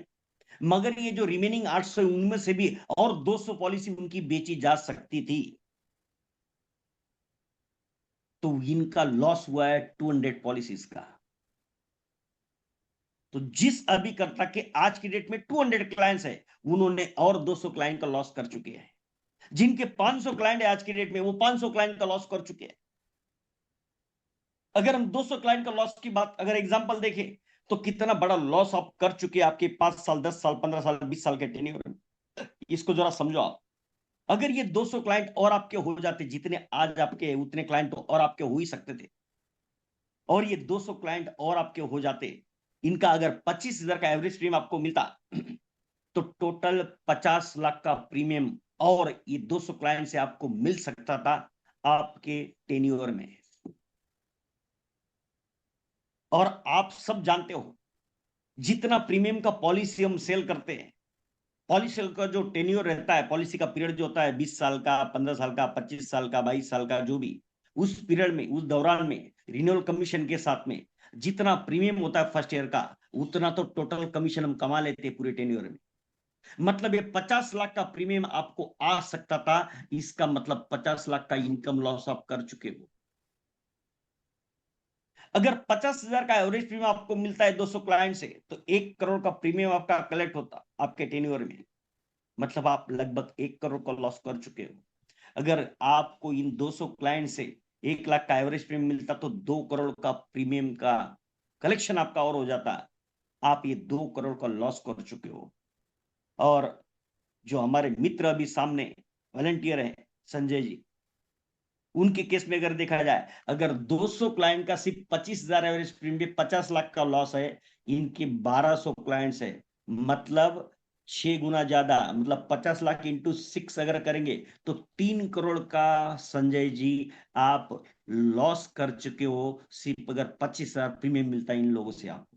मगर ये जो रिमेनिंग 800 उनमें से भी और 200 पॉलिसी उनकी बेची जा सकती थी। तो इनका लॉस हुआ है 200 पॉलिसीज का। तो जिस अभिकर्ता के आज की डेट में 200 क्लाइंट्स है, उन्होंने और 200 क्लाइंट का लॉस कर चुके हैं। जिनके 500 क्लाइंट है आज की डेट में, वो 500 क्लाइंट का लॉस कर चुके हैं। अगर हम 200 क्लाइंट का लॉस की बात अगर एग्जांपल देखें, तो कितना बड़ा लॉस आप कर चुके हैं आपके 5 साल 10 साल 15 साल 20 साल के टेन्योर में। इसको जरा समझो आप। अगर ये 200 क्लाइंट और आपके हो जाते, जितने आज आपके उतने क्लाइंट तो और आपके हो ही सकते थे, और ये 200 क्लाइंट और आपके हो जाते, इनका अगर 25,000 का एवरेज प्रीमियम आपको मिलता, तो टोटल 50 लाख का प्रीमियम और ये 200 क्लाइंट से आपको मिल सकता था आपके टेन्योर में। और आप सब जानते हो, जितना प्रीमियम का पॉलिसी हम सेल करते हैं, पॉलिसी का जो टेन्योर रहता है, पॉलिसी का पीरियड जो होता है 20 साल का, 15 साल का, 25 साल का, 22 साल का, जो भी उस पीरियड में, उस दौरान में रिन्यूअल कमीशन के साथ में जितना प्रीमियम होता है फर्स्ट ईयर का, उतना तो टोटल कमीशन हम कमा लेते हैं पूरे टेन्योर में। मतलब ये 50 लाख का प्रीमियम आपको आ सकता था, इसका मतलब 50 लाख का इनकम लॉस आप कर चुके हो। अगर 50,000 का एवरेज प्रीमियम आपको मिलता है 200 क्लाइंट से, तो 1 करोड़ का प्रीमियम आपका कलेक्ट होता आपके टेन्योर में, मतलब आप लगभग 1 करोड़ का लॉस कर चुके हो। अगर आपको इन 200 क्लाइंट से 1 लाख का एवरेज प्रीमियम मिलता, तो 2 करोड़ का प्रीमियम का कलेक्शन आपका और हो जाता। आप ये 2 करोड़ का लॉस कर चुके हो। और जो हमारे मित्र अभी सामने वॉलंटियर है संजय जी, उनके केस में अगर देखा जाए, अगर 200 क्लाइंट का सिर्फ 25,000 एवरेज प्रीमियम, 50 लाख का लॉस है, इनके 1200 क्लाइंट्स है, मतलब 6 गुना ज्यादा, मतलब 50 लाख इंटू 6 अगर करेंगे, तो 3 करोड़ का संजय जी आप लॉस कर चुके हो, सिर्फ अगर 25,000 प्रीमियम मिलता है इन लोगों से आपको।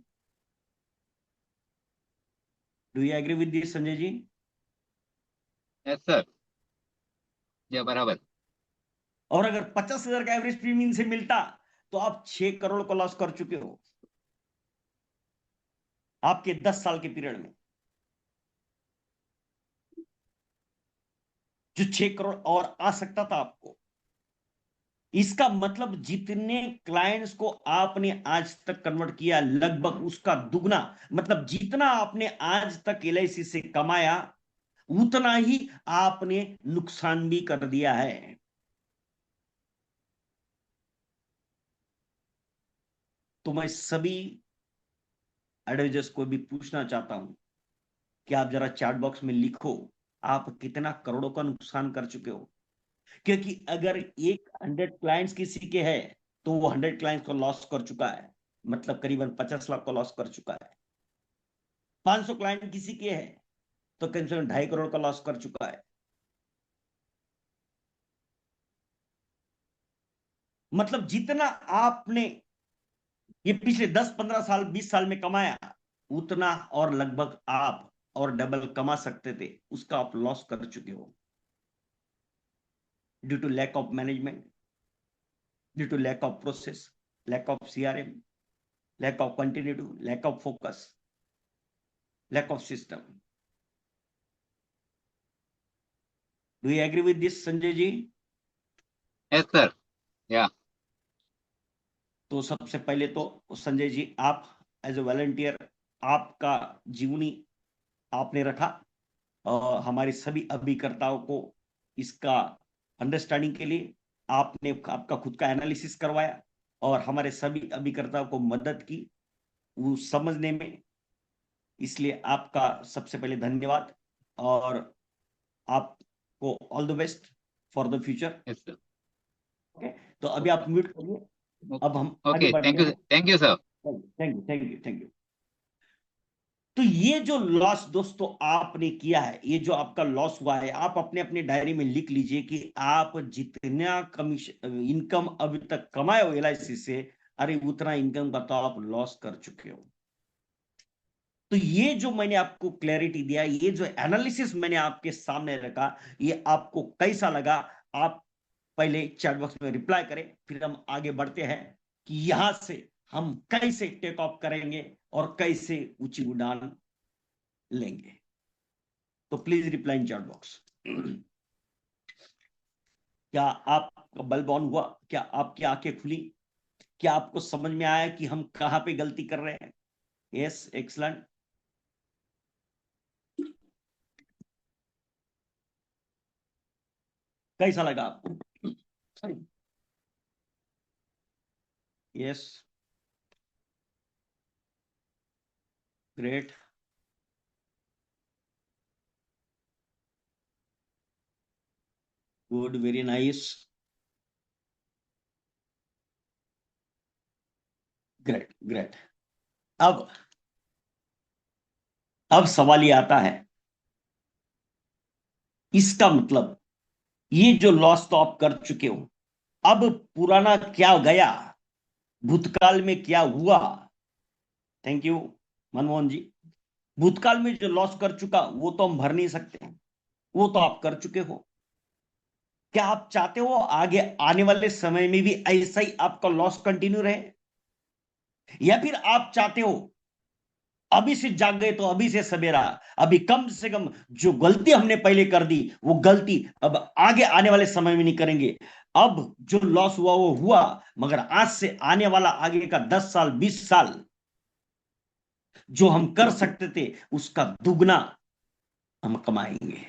Do you agree with this Sanjay ji? Yes sir, यह बराबर। और अगर 50,000 का एवरेज प्रीमियम से मिलता, तो आप 6 करोड़ का लॉस कर चुके हो आपके 10 साल के पीरियड में, जो 6 करोड़ और आ सकता था आपको। इसका मतलब जितने क्लाइंट्स को आपने आज तक कन्वर्ट किया, लगभग उसका दुगना, मतलब जितना आपने आज तक एलआईसी से कमाया, उतना ही आपने नुकसान भी कर दिया है। तो मैं सभी एडवाइजर्स को भी पूछना चाहता हूं कि आप जरा चैट बॉक्स में लिखो, आप कितना करोड़ों का नुकसान कर चुके हो। क्योंकि अगर एक 100 क्लाइंट्स किसी के है, तो वो 100 क्लाइंट्स को लॉस कर चुका है, मतलब करीबन 50 लाख को लॉस कर चुका है। 500 क्लाइंट किसी के है, तो कम से कम 2.5 करोड़ का लॉस कर चुका है। मतलब जितना आपने ये पिछले 10 15 साल 20 साल में कमाया, उतना और लगभग आप और डबल कमा सकते थे, उसका आप लॉस कर चुके हो, due to lack of management, due to lack of process, lack of CRM, lack of continuity, lack of focus, lack of system. Do you agree with this Sanjay ji? Yes sir. या तो सबसे पहले तो संजय जी, आप एज ए वॉलंटियर, आपका जीवनी आपने रखा और हमारे सभी अभिकर्ताओं को इसका अंडरस्टैंडिंग के लिए आपने आपका खुद का एनालिसिस करवाया और हमारे सभी अभिकर्ताओं को मदद की वो समझने में। इसलिए आपका सबसे पहले धन्यवाद और आपको all the best for the future. Yes sir. Okay, तो अभी आप म्यूट करिए। अब हम आगे ओके, बढ़ते हैं। Thank you sir. Thank you, thank you, thank you. तो ये जो लॉस दोस्तों आपने किया है, ये जो आपका लॉस हुआ है, आप अपने अपने डायरी में लिख लीजिए कि आप जितना कमीशन इनकम अभी तक कमाए हो LIC से, अरे उतना इनकम का तो आप लॉस कर चुके हो। तो ये जो मैंने आपको क्लैरिटी दिया, ये जो एनालिसिस मैंने आपके सामने रखा, ये आपको कैसा लगा? आप पहले चैट बॉक्स में रिप्लाई करें, फिर हम आगे बढ़ते हैं कि यहां से हम कैसे टेक ऑफ करेंगे और कैसे ऊंची उड़ान लेंगे। तो please reply in chat box. क्या आपका बल्ब ऑन हुआ? क्या आपकी आंखें खुली? क्या आपको समझ में आया कि हम कहां पे गलती कर रहे हैं? Yes, excellent. कैसा लगा आपको? Yes, great, good, very nice, great great. अब सवाल ये आता है, इसका मतलब ये जो लॉस तो आप कर चुके हो, अब पुराना क्या गया, भूतकाल में क्या हुआ? थैंक यू मनमोहन जी। भूतकाल में जो लॉस कर चुका वो तो हम भर नहीं सकते, वो तो आप कर चुके हो। क्या आप चाहते हो आगे आने वाले समय में भी ऐसा ही आपका लॉस कंटिन्यू रहे, या फिर आप चाहते हो अभी से जाग गए तो अभी से सवेरा, अभी कम से कम जो गलती हमने पहले कर दी वो गलती अब आगे आने वाले समय में नहीं करेंगे। अब जो लॉस हुआ वो हुआ, मगर आज से आने वाला आगे का 10 साल 20 साल जो हम कर सकते थे उसका दुगना हम कमाएंगे।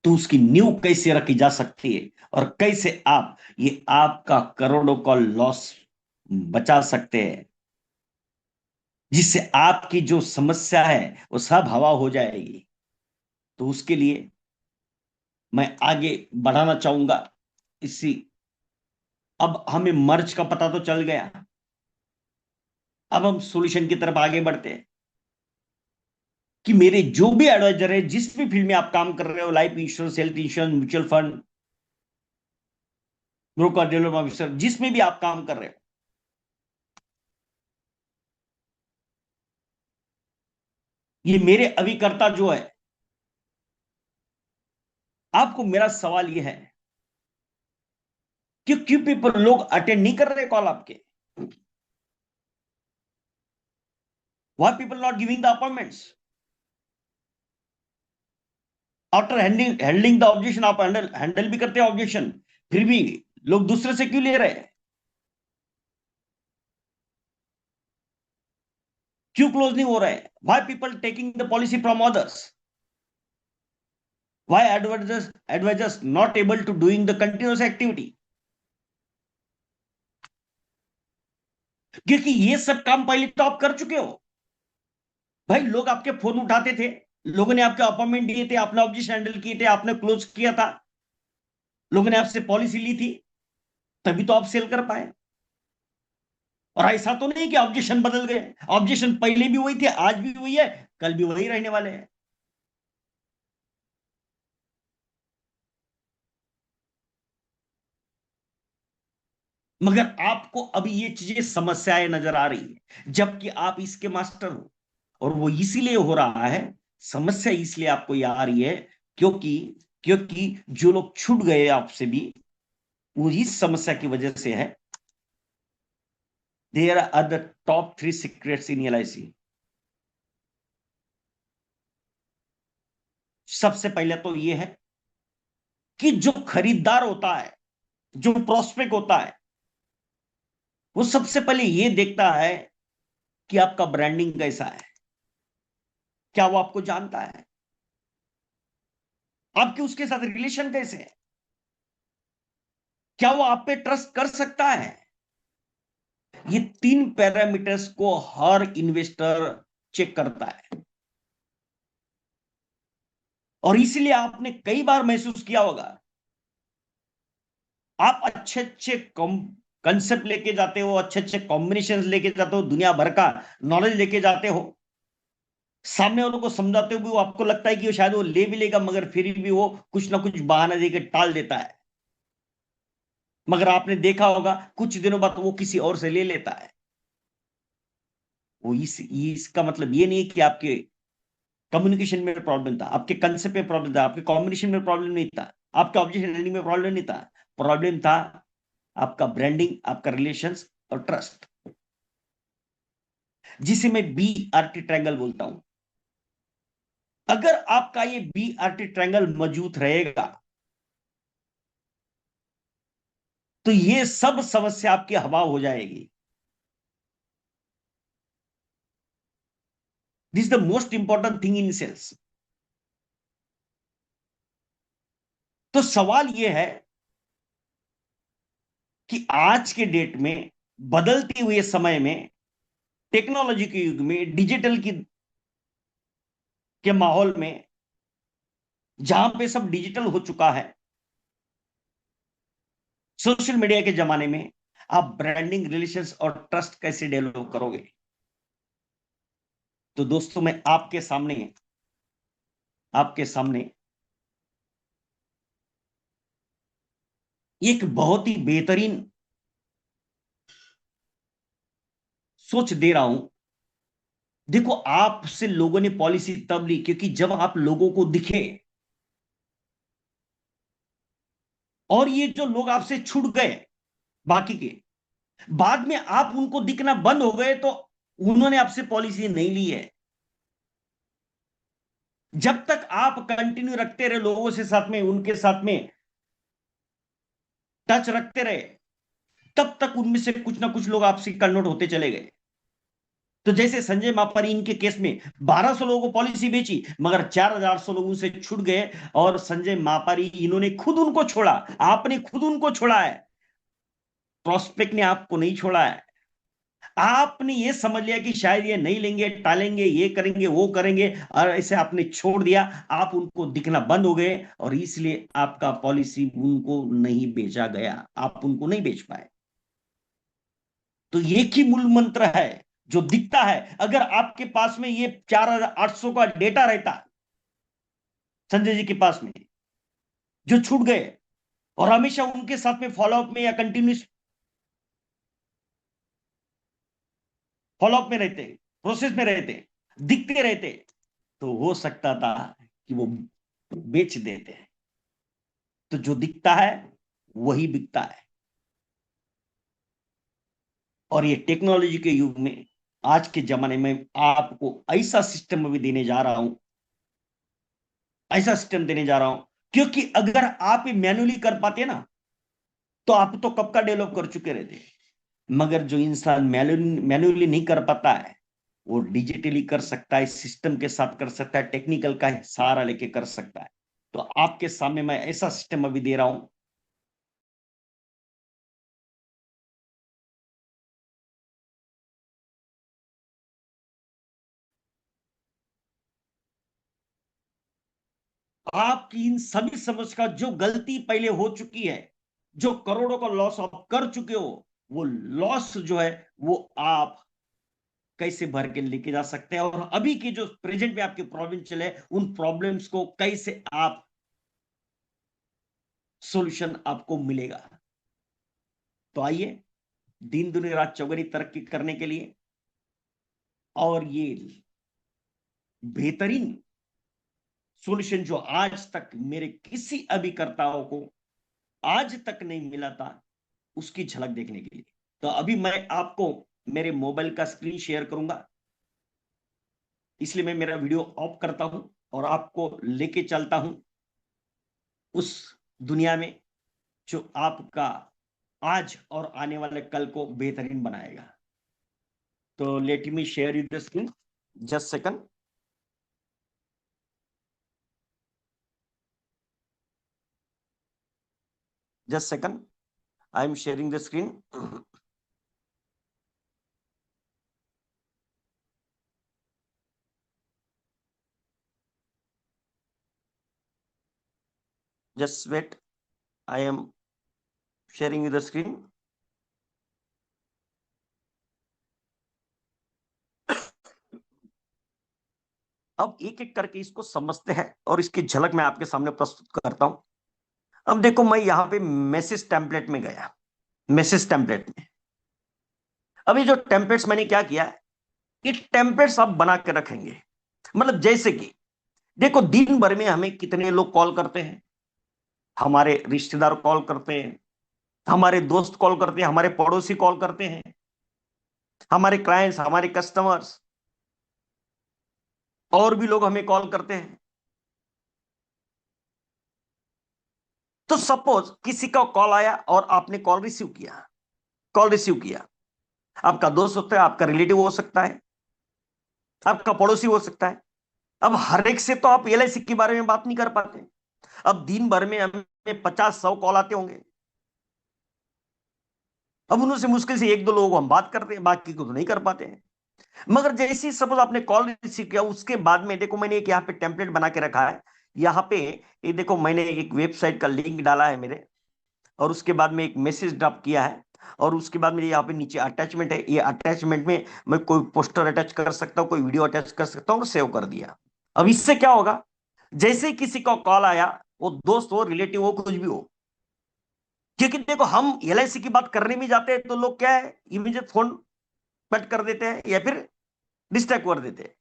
तो उसकी नींव कैसे रखी जा सकती है और कैसे आप ये आपका करोड़ों का लॉस बचा सकते हैं, जिससे आपकी जो समस्या है वो सब हवा हो जाएगी। तो उसके लिए मैं आगे बढ़ाना चाहूंगा। इसी अब हमें मर्ज का पता तो चल गया, अब हम सॉल्यूशन की तरफ आगे बढ़ते हैं कि मेरे जो भी एडवाइजर है, जिस भी फील्ड में आप काम कर रहे हो, life insurance, health insurance, mutual fund, broker, development officer, जिसमें भी आप काम कर रहे हो, ये मेरे अभिकर्ता जो है, आपको मेरा सवाल यह है कि क्यों पीपल लोग अटेंड नहीं कर रहे कॉल आपके? Why people not giving the appointments? After handling the objection, आप हैंडल भी करते हैं ऑब्जेक्शन, फिर भी लोग दूसरे से क्यों ले रहे हैं? क्यों क्लोज नहीं हो रहे हैं? Why people taking the policy from others? Why advisors not able to doing the continuous activity? क्योंकि ये सब काम पहले तो आप कर चुके हो। भाई, लोग आपके फोन उठाते थे, लोगों ने आपके अपॉइंटमेंट दिए थे, आपने ऑब्जेक्शन हैंडल किए थे, आपने क्लोज किया था, लोगों ने आपसे पॉलिसी ली थी, तभी तो आप सेल कर पाए। और ऐसा तो नहीं कि ऑब्जेक्शन बदल गए, ऑब्जेक्शन पहले भी वही थे, आज भी वही है, कल भी वही रहने वाले हैं। मगर आपको अभी ये चीजें समस्याएं नजर आ रही है, जबकि आप इसके मास्टर हो। और वो इसीलिए हो रहा है, समस्या इसलिए आपको ये आ रही है क्योंकि क्योंकि जो लोग छूट गए आपसे भी, वो इस समस्या की वजह से है। There are the top 3 secrets in LIC। सबसे पहले तो यह है कि जो खरीदार होता है, जो प्रोस्पेक्ट होता है, वो सबसे पहले यह देखता है कि आपका ब्रांडिंग कैसा है, क्या वो आपको जानता है, आपके उसके साथ रिलेशन कैसे है, क्या वो आप पे ट्रस्ट कर सकता है। ये 3 पैरामीटर्स को हर इन्वेस्टर चेक करता है। और इसलिए आपने कई बार महसूस किया होगा, आप अच्छे अच्छे कंसेप्ट लेके जाते हो, अच्छे अच्छे कॉम्बिनेशन लेके जाते हो, दुनिया भर का नॉलेज लेके जाते हो, सामने वालों को समझाते हो भी वो आपको लगता है कि वो शायद वो ले भी लेगा, मगर फिर भी वो कुछ ना कुछ बहाना देकर टाल देता है। मगर आपने देखा होगा कुछ दिनों बाद वो किसी और से ले लेता है। वो इसका मतलब ये नहीं है कि आपके कम्युनिकेशन में प्रॉब्लम था, आपके कंसेप्ट में प्रॉब्लम था, आपके कॉम्बिनेशन में प्रॉब्लम नहीं था, आपके ऑब्जेक्शन में प्रॉब्लम नहीं था। प्रॉब्लम था आपका ब्रांडिंग, आपका रिलेशंस और ट्रस्ट, जिसे मैं BRT ट्रायंगल बोलता हूं। अगर आपका ये BRT ट्रायंगल मौजूद रहेगा तो ये सब समस्या आपकी हवा हो जाएगी। This is the most important thing in sales. तो सवाल यह है कि आज के डेट में, बदलते हुए समय में, टेक्नोलॉजी के युग में, डिजिटल की के माहौल में, जहां पे सब डिजिटल हो चुका है, सोशल मीडिया के जमाने में, आप ब्रांडिंग, रिलेशंस और ट्रस्ट कैसे डेवलप करोगे। तो दोस्तों, मैं आपके सामने एक बहुत ही बेहतरीन सोच दे रहा हूं। देखो, आपसे लोगों ने पॉलिसी तब ली क्योंकि जब आप लोगों को दिखे, और ये जो लोग आपसे छूट गए बाकी के, बाद में आप उनको दिखना बंद हो गए, तो उन्होंने आपसे पॉलिसी नहीं ली है। जब तक आप कंटिन्यू रखते रहे लोगों से, साथ में उनके साथ में टच रखते रहे, तब तक उनमें से कुछ ना कुछ लोग आपसे कन्वर्ट होते चले गए। तो जैसे संजय मापारी, इनके केस में 1200 लोगों को पॉलिसी बेची, मगर 4800 लोगों से छूट गए। और संजय मापारी, इन्होंने खुद उनको छोड़ा, आपने खुद उनको छोड़ा है, प्रोस्पेक्ट ने आपको नहीं छोड़ा है। आपने ये समझ लिया कि शायद ये नहीं लेंगे, टालेंगे, ये करेंगे, वो करेंगे, और ऐसे आपने छोड़ दिया। आप उनको दिखना बंद हो गए और इसलिए आपका पॉलिसी उनको नहीं बेचा गया, आप उनको नहीं बेच पाए। तो एक ही मूल मंत्र है जो दिखता है। अगर आपके पास में ये 4800 का डेटा रहता संजय जी के पास में, जो छूट गए, और हमेशा उनके साथ में फॉलोअप में या कंटिन्यूस फॉलोअप में रहते, प्रोसेस में रहते, दिखते रहते, तो हो सकता था कि वो बेच देते हैं। तो जो दिखता है वही बिकता है। और ये टेक्नोलॉजी के युग में, आज के जमाने में, आपको ऐसा सिस्टम भी देने जा रहा हूं, ऐसा सिस्टम देने जा रहा हूं, क्योंकि अगर आप मैन्युअली कर पाते ना, तो आप तो कब का डेवलप कर चुके रहते। मगर जो इंसान मैन्युअली नहीं कर पाता है, वो डिजिटली कर सकता है, सिस्टम के साथ कर सकता है, टेक्निकल का सहारा लेके कर सकता है। तो आपके सामने मैं ऐसा सिस्टम अभी दे रहा हूं। आपकी इन सभी समझ का, जो गलती पहले हो चुकी है, जो करोड़ों का लॉस आप कर चुके हो, वो लॉस जो है वो आप कैसे भर के लेके जा सकते हैं, और अभी के जो प्रेजेंट में आपके प्रॉब्लम चले, उन प्रॉब्लम्स को कैसे आप सॉल्यूशन आपको मिलेगा। तो आइए, दिन दुनी रात चौगनी तरक्की करने के लिए, और ये बेहतरीन सॉल्यूशन जो आज तक मेरे किसी अभिकर्ताओं को आज तक नहीं मिला था, उसकी झलक देखने के लिए, तो अभी मैं आपको मेरे मोबाइल का स्क्रीन शेयर करूंगा। इसलिए मैं मेरा वीडियो ऑफ करता हूं। और आपको लेके चलता हूं उस दुनिया में जो आपका आज और आने वाले कल को बेहतरीन बनाएगा। तो let me share you the screen, just second. Just second, I am sharing the screen. Just wait, I am sharing you the screen. अब एक एक करके इसको समझते हैं और इसकी झलक मैं आपके सामने प्रस्तुत करता हूं। अब देखो, मैं यहां पे मैसेज टेम्पलेट में गया, मैसेज टेम्पलेट में। अभी जो टेम्पलेट्स मैंने क्या किया है, ये टेम्पलेट्स आप बना के रखेंगे। मतलब जैसे कि देखो, दिन भर में हमें कितने लोग कॉल करते हैं, हमारे रिश्तेदार कॉल करते हैं, हमारे दोस्त कॉल करते हैं, हमारे पड़ोसी कॉल करते हैं, हमारे क्लाइंट्स, हमारे कस्टमर्स, और भी लोग हमें कॉल करते हैं। तो सपोज किसी का कॉल आया और आपने कॉल रिसीव किया, कॉल रिसीव किया। आपका दोस्त होता है, आपका रिलेटिव हो सकता है, आपका पड़ोसी हो सकता है। अब हर एक से तो आप एलआईसी के बारे में बात नहीं कर पाते। अब दिन भर में हमें 50-100 कॉल आते होंगे। अब उनसे मुश्किल से 1-2 लोगों को हम बात करते हैं, बाकी को तो नहीं कर पाते हैं। मगर जैसे ही सपोज आपने कॉल रिसीव किया, उसके बाद में देखो मैंने एक यहाँ पे टेम्पलेट बना के रखा है। यहाँ पे ये देखो, मैंने एक वेबसाइट का लिंक डाला है मेरे, और उसके बाद में एक मैसेज ड्रॉप किया है, और उसके बाद में यहाँ पे नीचे अटैचमेंट है। ये अटैचमेंट में मैं कोई पोस्टर अटैच कर सकता हूँ, कोई वीडियो अटैच कर सकता हूँ, और सेव कर दिया। अब इससे क्या होगा, जैसे ही किसी का कॉल आया, वो दोस्त हो, रिलेटिव हो, कुछ भी हो, क्योंकि देखो हम एलआईसी की बात करने में जाते हैं तो लोग क्या है, इमीडिएट फोन कट कर देते हैं या फिर डिस्ट्रैक्ट कर देते हैं।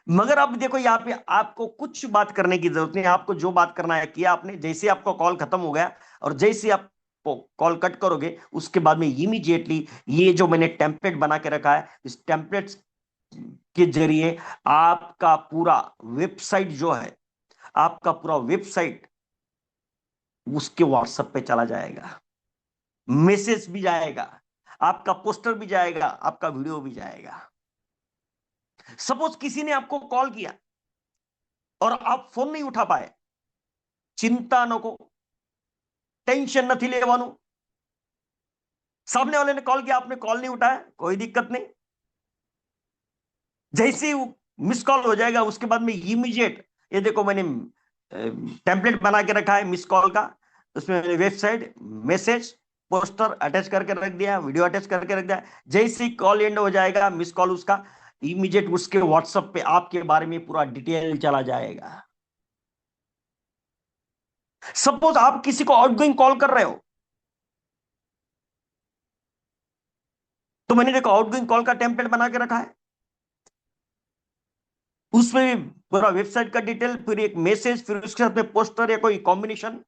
मगर अब देखो, यहाँ पे आपको कुछ बात करने की जरूरत नहीं। आपको जो बात करना है किया आपने। जैसे आपका कॉल खत्म हो गया और जैसे आप कॉल कट करोगे, उसके बाद में इमीडिएटली ये जो मैंने टेम्पलेट बना के रखा है, इस टेम्पलेट के जरिए आपका पूरा वेबसाइट जो है, आपका पूरा वेबसाइट उसके व्हाट्सएप पे चला जाएगा, मैसेज भी जाएगा, आपका पोस्टर भी जाएगा, आपका वीडियो भी जाएगा। सपोज किसी ने आपको कॉल किया और आप फोन नहीं उठा पाए, चिंता नको, टेंशन નથી લેવાનું। सामने वाले ने कॉल किया, आपने कॉल नहीं उठाया, कोई दिक्कत नहीं। जैसे ही मिस कॉल हो जाएगा, उसके बाद में इमीडिएट, ये देखो मैंने टेम्पलेट बना के रखा है मिस कॉल का। उसमें मैंने वेबसाइट, मैसेज, पोस्टर अटैच करके रख दिया, वीडियो अटैच करके रख दिया। जैसे ही कॉल एंड हो जाएगा, मिस कॉल उसका, इमीडिएट उसके व्हाट्सएप पे आपके बारे में पूरा डिटेल चला जाएगा। सपोज आप किसी को आउटगोइंग कॉल कर रहे हो, तो मैंने देखो आउटगोइंग कॉल का टेम्पलेट बना के रखा है। उसमें पूरा वेबसाइट का डिटेल, फिर एक मैसेज, फिर उसके साथ में पोस्टर या कोई कॉम्बिनेशन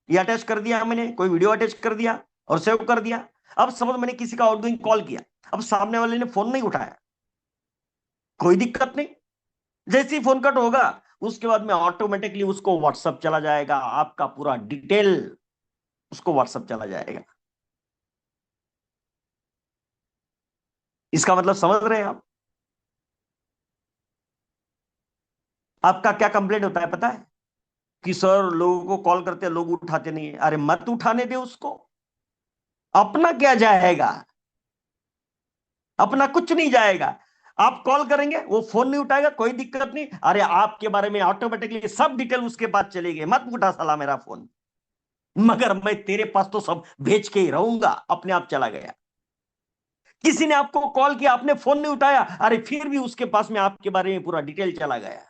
ये अटैच कर दिया मैंने, कोई वीडियो अटैच कर दिया और सेव कर दिया। अब समझ, मैंने किसी का आउटगोइंग कॉल किया, अब सामने वाले ने फोन नहीं उठाया, कोई दिक्कत नहीं। जैसे ही फोन कट होगा, उसके बाद में ऑटोमेटिकली उसको व्हाट्सएप चला जाएगा, आपका पूरा डिटेल उसको व्हाट्सएप चला जाएगा। इसका मतलब समझ रहे हैं आप? आपका क्या कंप्लेंट होता है पता है? कि सर लोगों को कॉल करते हैं, लोग उठाते नहीं है। अरे मत उठाने दे उसको, अपना क्या जाएगा, अपना कुछ नहीं जाएगा। आप कॉल करेंगे, वो फोन नहीं उठाएगा, कोई दिक्कत नहीं। अरे आपके बारे में ऑटोमेटिकली सब डिटेल उसके पास चली गई, मत उठा साला मेरा फोन, मगर मैं तेरे पास तो सब भेज के ही रहूंगा। अपने आप चला गया। किसी ने आपको कॉल किया, आपने फोन नहीं उठाया, अरे फिर भी उसके पास में आपके बारे में पूरा डिटेल चला गया।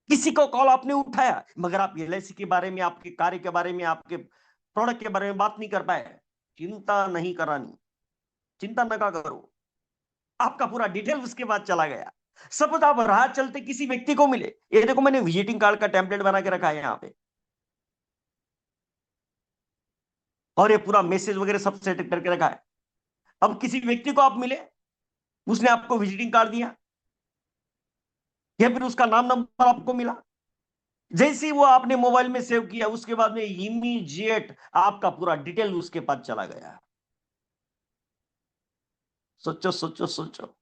किसी को कॉल आपने उठाया, मगर आप एलआईसी के बारे में, आपके कार्य के बारे में, आपके प्रोडक्ट के बारे में बात नहीं कर पाए, चिंता नहीं करानी, चिंता न करो, आपका पूरा डिटेल उसके बाद चला गया। सपोज आप राह चलते किसी व्यक्ति को मिले, ये देखो मैंने विजिटिंग कार्ड का टेम्पलेट बना के रखा है यहाँ पे, और ये पूरा मैसेज वगैरह सब सेट करके रखा है। अब किसी व्यक्ति को आप मिले, उसने आपको विजिटिंग कार्ड दिया, या फिर उसका नाम नंबर आपको मिला, जैसे ही वो आपने मोबाइल में सेव किया उसके बाद में इमीडिएट आपका पूरा डिटेल उसके पास चला गया। सोचो सोचो सोचो,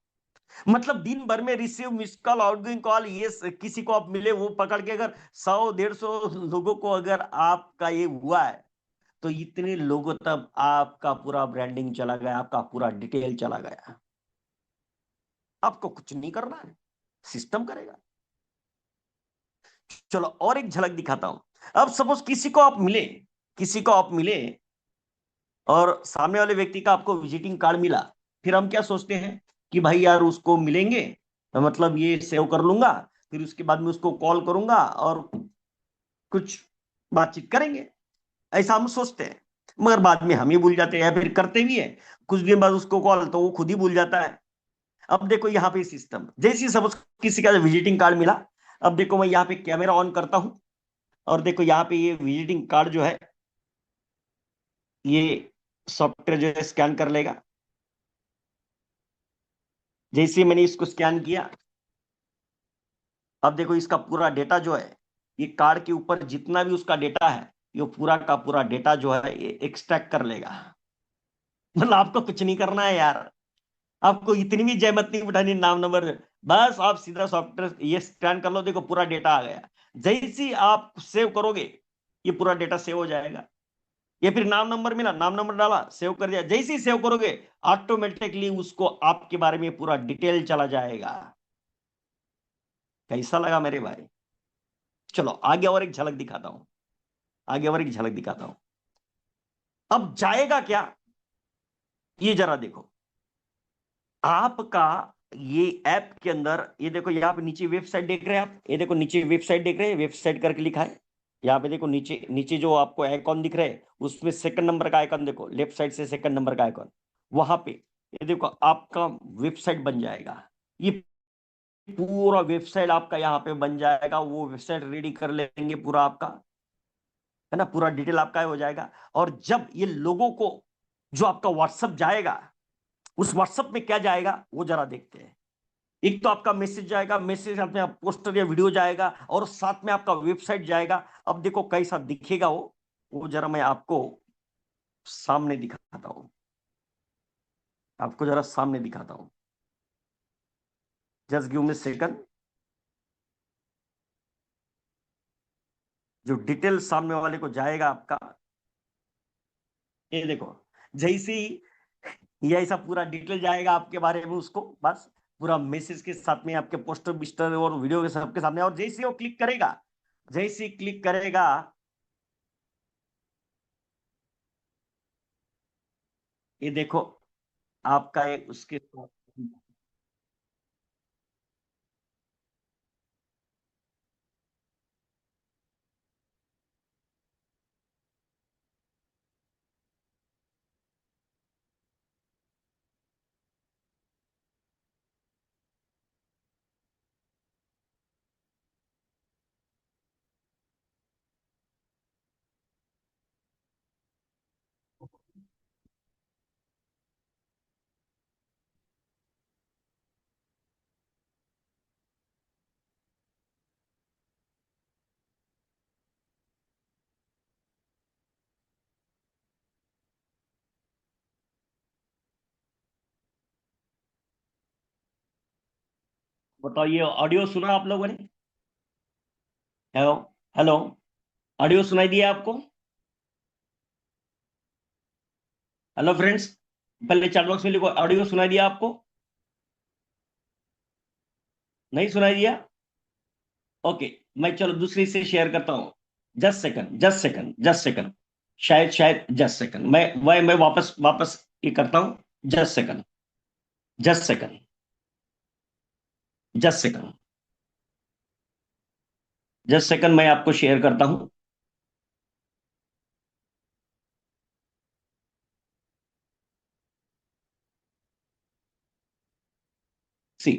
मतलब दिन भर में receive miss call, outgoing call, ये किसी को आप मिले वो पकड़ के अगर 100 150 लोगों को अगर आपका ये हुआ है, तो इतने लोगों तक आपका पूरा ब्रांडिंग चला गया, आपका पूरा डिटेल चला गया। आपको कुछ नहीं करना है, सिस्टम करेगा। चलो और एक झलक दिखाता हूं। अब सपोज किसी को आप मिले और सामने वाले व्यक्ति का आपको विजिटिंग कार्ड मिला, फिर हम क्या सोचते हैं कि भाई यार उसको मिलेंगे, मतलब ये सेव कर लूंगा, फिर उसके बाद में उसको कॉल करूंगा और कुछ बातचीत करेंगे, ऐसा हम सोचते हैं। मगर बाद में हम ही भूल जाते हैं, या फिर करते भी है कुछ दिन बाद उसको कॉल, तो वो खुद ही भूल जाता है। अब देखो यहाँ पे सिस्टम, जैसे ही सपोज किसी का विजिटिंग कार्ड मिला, अब देखो मैं यहाँ पे कैमरा ऑन करता हूं और देखो यहाँ पे ये विजिटिंग कार्ड जो है, ये सॉफ्टवेयर जो है स्कैन कर लेगा। जैसे ही मैंने इसको स्कैन किया, अब देखो इसका पूरा डेटा जो है, ये कार्ड के ऊपर जितना भी उसका डेटा है, ये पूरा का पूरा डेटा जो है ये एक्सट्रैक्ट कर लेगा। मतलब आपको कुछ नहीं करना है यार, आपको इतनी भी जहमत नहीं उठानी, नाम नंबर, बस आप सीधा सॉफ्टवेयर ये स्कैन कर लो, देखो पूरा डेटा आ गया। जैसे ही आप सेव करोगे, ये पूरा डेटा सेव हो जाएगा। या फिर नाम नंबर मिला, नाम नंबर डाला, सेव कर दिया, जैसे ही सेव करोगे ऑटोमेटिकली उसको आपके बारे में पूरा डिटेल चला जाएगा। कैसा लगा मेरे भाई? चलो आगे और एक झलक दिखाता हूं, आगे और एक झलक दिखाता हूं। अब जाएगा क्या, ये जरा देखो। आपका ये ऐप के अंदर, ये देखो यहाँ पे नीचे वेबसाइट देख रहे हैं आप, ये देखो नीचे वेबसाइट देख रहे हैं, वेबसाइट करके लिखा है। यहाँ पे देखो नीचे नीचे जो आपको आइकॉन दिख रहे हैं, उसमें सेकंड नंबर का आइकॉन देखो, लेफ्ट साइड से सेकंड नंबर का आइकॉन, वहां पे ये देखो आपका वेबसाइट बन जाएगा। ये पूरा वेबसाइट आपका यहाँ पे बन जाएगा, वो वेबसाइट रेडी कर लेंगे पूरा आपका, है ना, पूरा डिटेल आपका हो जाएगा। और जब ये लोगों को जो आपका व्हाट्सअप जाएगा, उस व्हाट्सएप में क्या जाएगा वो जरा देखते हैं। एक तो आपका मैसेज जाएगा, मैसेज में पोस्टर या वीडियो जाएगा, और साथ में आपका वेबसाइट जाएगा। अब देखो कैसा दिखेगा वो जरा मैं आपको सामने दिखाता हूं, आपको जरा सामने दिखाता हूं। Just give me second. जो डिटेल सामने वाले को जाएगा आपका, ये देखो, जैसे ही ये ऐसा पूरा डिटेल जाएगा आपके बारे में, उसको बस पूरा मैसेज के साथ में आपके पोस्टर बिस्टर और वीडियो के सबके सामने। और जैसे ही वो क्लिक करेगा, जैसे ही क्लिक करेगा, ये देखो आपका एक उसके बताओ, ये ऑडियो सुना आप लोगों ने? हेलो, हेलो, ऑडियो सुनाई दिया आपको? हेलो फ्रेंड्स, पहले चैट बॉक्स में लिखो, ऑडियो सुनाई दिया आपको? नहीं सुनाई दिया? ओके, मैं चलो दूसरी से शेयर करता हूं। Just second, just second, just second, शायद शायद जस्ट सेकंड, मैं वापस वापस ये करता हूं। Just second, just second, just second, just second, मैं आपको शेयर करता हूं। सी,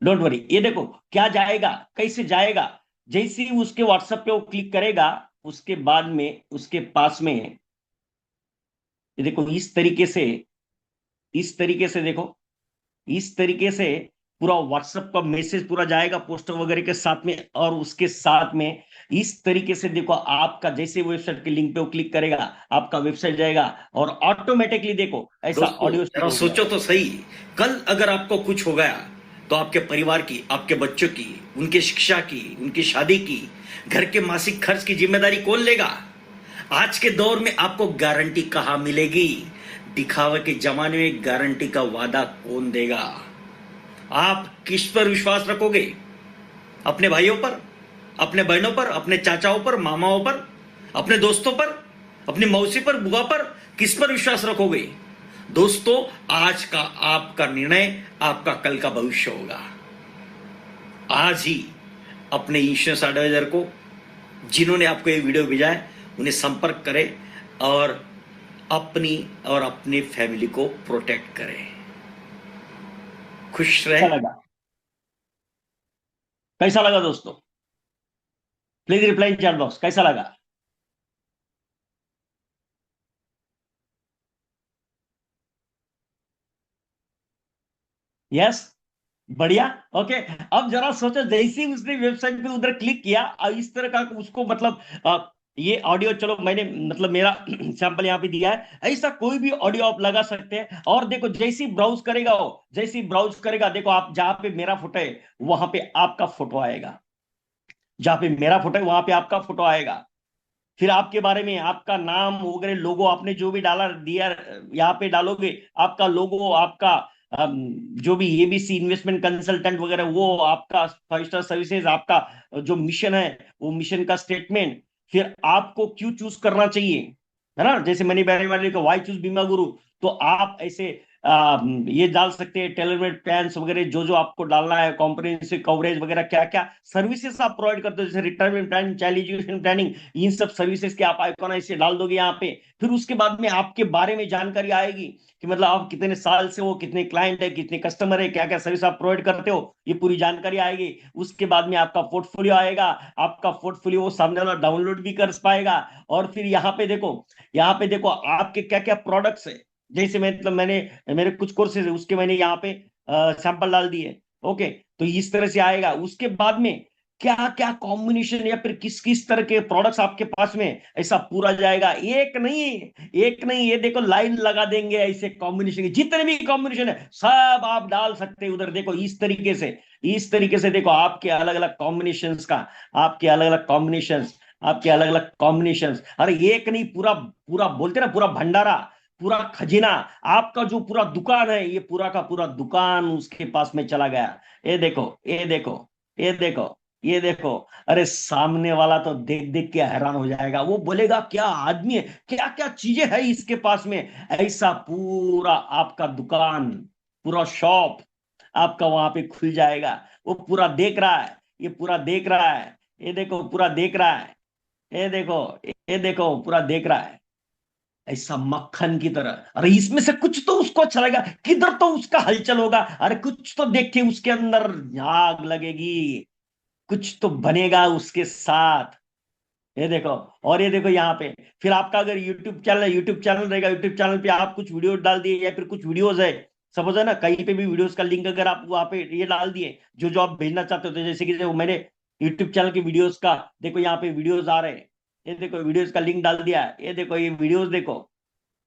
डोंट वरी, ये देखो क्या जाएगा, कैसे जाएगा। जैसे ही उसके व्हाट्सएप पे वो क्लिक करेगा, उसके बाद में उसके पास में, ये देखो इस तरीके से, इस तरीके से देखो, इस तरीके से पूरा व्हाट्सएप का मैसेज पूरा जाएगा पोस्टर वगैरह के साथ में, और उसके साथ में इस तरीके से देखो आपका जैसे वेबसाइट के लिंक पे वो क्लिक करेगा, आपका वेबसाइट जाएगा और ऑटोमेटिकली देखो ऐसा दोस्तों ऑडियो जरा शुरू हो सोचो जाएगा। तो सही, कल अगर आपको कुछ हो गया तो आपके परिवार की, आपके बच्चों की, उनकी शिक्षा की, उनकी शादी की, घर के मासिक खर्च की जिम्मेदारी कौन लेगा? आज के दौर में आपको गारंटी कहां मिलेगी? दिखावे के जमाने में गारंटी का वादा कौन देगा? आप किस पर विश्वास रखोगे? अपने भाइयों पर, अपने बहनों पर, अपने चाचाओं पर, मामाओं पर, अपने दोस्तों पर, अपनी मौसी पर, बुआ पर, किस पर विश्वास रखोगे? दोस्तों, आज का आपका निर्णय आपका कल का भविष्य होगा। आज ही अपने इंश्योरेंस एडवाइजर को, जिन्होंने आपको ये वीडियो भेजा है, उन्हें संपर्क करें और अपनी और अपनी फैमिली को प्रोटेक्ट करें। खुश कैसा रहे। लगा? कैसा लगा दोस्तों? Please reply in chat box, कैसा लगा? यस, बढ़िया। ओके, अब जरा सोचो, जैसे ही उसने वेबसाइट पे उधर क्लिक किया और इस तरह का उसको मतलब ये ऑडियो, चलो मैंने मतलब मेरा सैंपल यहाँ पे दिया है, ऐसा कोई भी ऑडियो आप लगा सकते हैं। और देखो जैसे ही ब्राउज करेगा वो, जैसे ही ब्राउज करेगा, देखो आप जहां पे मेरा फोटो है वहां पे आपका फोटो आएगा, जहां पे मेरा फोटो है वहां पे आपका फोटो आएगा। फिर आपके बारे में आपका नाम वगैरह, लोगो आपने जो भी डाला दिया यहाँ पे डालोगे, आपका लोगो, आपका जो भी एबीसी इन्वेस्टमेंट कंसल्टेंट वगैरह, वो आपका 5 स्टार सर्विसेज, आपका जो मिशन है वो मिशन का स्टेटमेंट, फिर आपको क्यों चूज करना चाहिए, है ना, जैसे मनी बैरिंग वाले को वाई चूज बीमा गुरु, तो आप ऐसे ये डाल सकते हैं टेलरमेड प्लान्स वगैरह, जो जो आपको डालना है, कॉम्प्रिहेंसिव कवरेज वगैरह, क्या क्या सर्विसेज आप प्रोवाइड करते हो, जैसे retirement plan, child education planning, इन सब सर्विसेज के आप आइकॉन ऐसे डाल दोगे यहाँ पे। फिर उसके बाद में आपके बारे में जानकारी आएगी कि मतलब आप कितने साल से हो, कितने क्लाइंट है, कितने कस्टमर है, क्या क्या सर्विस आप प्रोवाइड करते हो, ये पूरी जानकारी आएगी। उसके बाद में आपका पोर्टफोलियो आएगा, आपका पोर्टफोलियो वो सामने वाला डाउनलोड भी कर पाएगा। और फिर यहाँ पे देखो, यहाँ पे देखो आपके क्या क्या प्रोडक्ट्स है, जैसे मतलब मैंने मेरे कुछ कोर्सेज है उसके मैंने यहाँ पे सैंपल डाल दिए। ओके, तो इस तरह से आएगा। उसके बाद में क्या क्या कॉम्बिनेशन या फिर किस किस तरह के प्रोडक्ट्स आपके पास में, ऐसा पूरा जाएगा। एक नहीं, एक नहीं, ये देखो लाइन लगा देंगे ऐसे कॉम्बिनेशन के, जितने भी कॉम्बिनेशन है सब आप डाल सकते हैं उधर। देखो इस तरीके से, इस तरीके से देखो आपके अलग अलग कॉम्बिनेशंस का, आपके अलग अलग कॉम्बिनेशंस, आपके अलग अलग कॉम्बिनेशंस। अरे एक नहीं, पूरा पूरा बोलते ना, पूरा भंडारा, पूरा खजीना, आपका जो पूरा दुकान है, ये पूरा का पूरा दुकान उसके पास में चला गया। ये देखो, ये देखो, ये देखो, ये देखो। अरे सामने वाला तो देख देख के हैरान हो जाएगा, वो बोलेगा क्या आदमी है, क्या क्या चीजें है इसके पास में। ऐसा पूरा आपका दुकान, पूरा शॉप आपका वहां पे खुल जाएगा। वो पूरा देख रहा है, ये पूरा देख रहा है, ये देखो पूरा देख रहा है, ये देखो, ये देखो पूरा देख रहा है ऐसा मक्खन की तरह। अरे इसमें से कुछ तो उसको अच्छा लगेगा, किधर तो उसका हलचल होगा, अरे कुछ तो देख के उसके अंदर आग लगेगी, कुछ तो बनेगा उसके साथ। ये देखो, और ये देखो यहाँ पे, फिर आपका अगर यूट्यूब चैनल है, यूट्यूब चैनल रहेगा, यूट्यूब चैनल पे आप कुछ वीडियो डाल दिए या फिर कुछ वीडियोस है, सपोज है ना, कहीं पे भी वीडियोस का लिंक अगर आप वहां पे ये डाल दिए जो जो आप भेजना चाहते हो, तो जैसे कि जो मैंने यूट्यूब चैनल की वीडियोस का, देखो यहाँ पे वीडियोस आ रहे हैं, ये देखो वीडियोस का लिंक डाल दिया है, ये देखो ये वीडियोस देखो,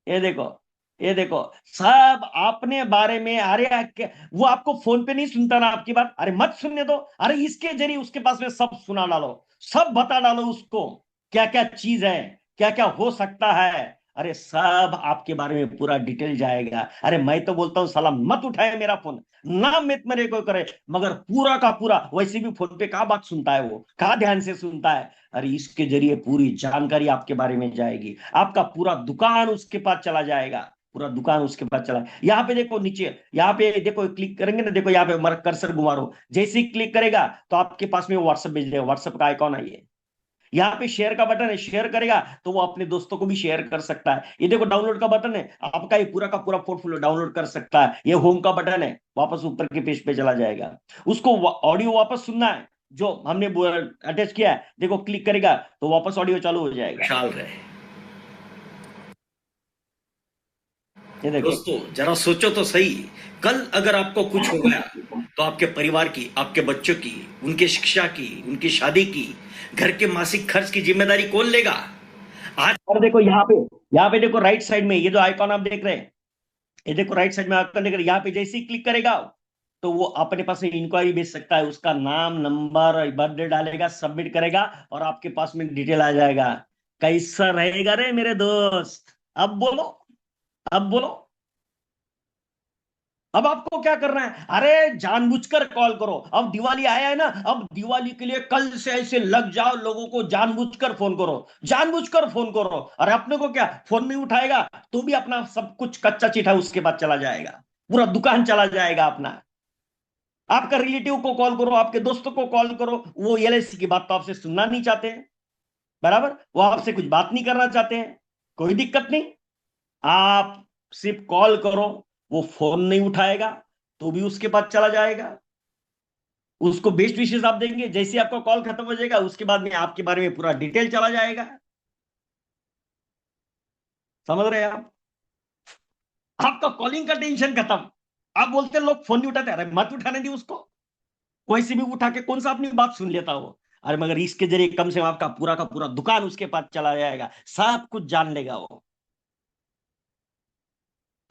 ये देखो, ये देखो, सब अपने बारे में। अरे वो आपको फोन पे नहीं सुनता ना आपकी बात, अरे मत सुनने दो, अरे इसके जरिए उसके पास में सब सुना डालो, सब बता डालो उसको, क्या क्या चीज है, क्या क्या हो सकता है। अरे सब आपके बारे में पूरा डिटेल जाएगा। अरे मैं तो बोलता हूँ साला मत उठाए मेरा फोन, ना मत मेरे को करे, मगर पूरा का पूरा, वैसे भी फोन पे कहा बात सुनता है, वो कहा ध्यान से सुनता है। अरे इसके जरिए पूरी जानकारी आपके बारे में जाएगी, आपका पूरा दुकान उसके पास चला जाएगा, पूरा दुकान उसके पास चला। यहाँ पे देखो नीचे, यहाँ पे देखो क्लिक करेंगे ना, देखो यहाँ पे हमारा कर्सर घुमा रहो, जैसे ही क्लिक करेगा तो आपके पास में व्हाट्सएप भेज देगा, व्हाट्सएप का आइकॉन है ये। यहाँ पे शेयर का बटन है, शेयर करेगा तो वो अपने दोस्तों को भी शेयर कर सकता है। ये देखो डाउनलोड का बटन है, आपका ये पूरा का पूरा पोर्टफोलियो डाउनलोड कर सकता है। ये होम का बटन है, वापस ऊपर के पेज पे चला जाएगा। उसको ऑडियो वापस सुनना है जो हमने अटैच किया है, देखो क्लिक करेगा तो वापस ऑडियो चालू हो जाएगा। खुशहाल रहे। ये देखो दोस्तों जरा सोचो तो सही, कल अगर आपको कुछ हो गया तो आपके परिवार की, आपके बच्चों की, उनके शिक्षा की, उनकी शादी की, घर के मासिक खर्च की जिम्मेदारी कौन लेगा? आज और देखो यहाँ पे देखो राइट साइड में ये जो आइकॉन आप देख रहे हैं, ये देखो राइट साइड में आइकॉन देख रहे हैं, यहाँ पे जैसे ही क्लिक करेगा तो वो अपने पास में इंक्वायरी भेज सकता है, उसका नाम, नंबर, बर्थडे डालेगा, सबमिट करेगा और आपके पास में डिटेल आ जाएगा। कैसा रहेगा रे मेरे दोस्त? अब बोलो, अब बोलो। अब आपको क्या करना है? अरे जानबूझकर कॉल करो। अब दिवाली आया है ना, अब दिवाली के लिए कल से ऐसे लग जाओ, लोगों को जानबूझकर फोन करो, जानबूझकर फोन करो। अरे अपने को क्या, फोन नहीं उठाएगा तो भी अपना सब कुछ कच्चा चिट्ठा उसके बाद चला जाएगा, पूरा दुकान चला जाएगा अपना। आपका रिलेटिव को कॉल करो, आपके दोस्तों को कॉल करो, वो एलआईसी की बात तो आपसे सुनना नहीं चाहते हैं, बराबर, वो आपसे कुछ बात नहीं करना चाहते हैं, कोई दिक्कत नहीं। आप सिर्फ कॉल करो, वो फोन नहीं उठाएगा तो भी उसके पास चला जाएगा, उसको बेस्ट विशेष आप देंगे, जैसे आपका कॉल खत्म हो जाएगा उसके बाद में आपके बारे में पूरा डिटेल चला जाएगा। समझ रहे हैं आप? आपका कॉलिंग का टेंशन खत्म। आप बोलते हैं लोग फोन नहीं उठाते, अरे मत उठाने दी उसको, कोई से भी उठा के कौन सा अपनी बात सुन लेता वो। अरे मगर इसके जरिए कम से कम आपका पूरा का पूरा दुकान उसके पास चला जाएगा, सब कुछ जान लेगा वो।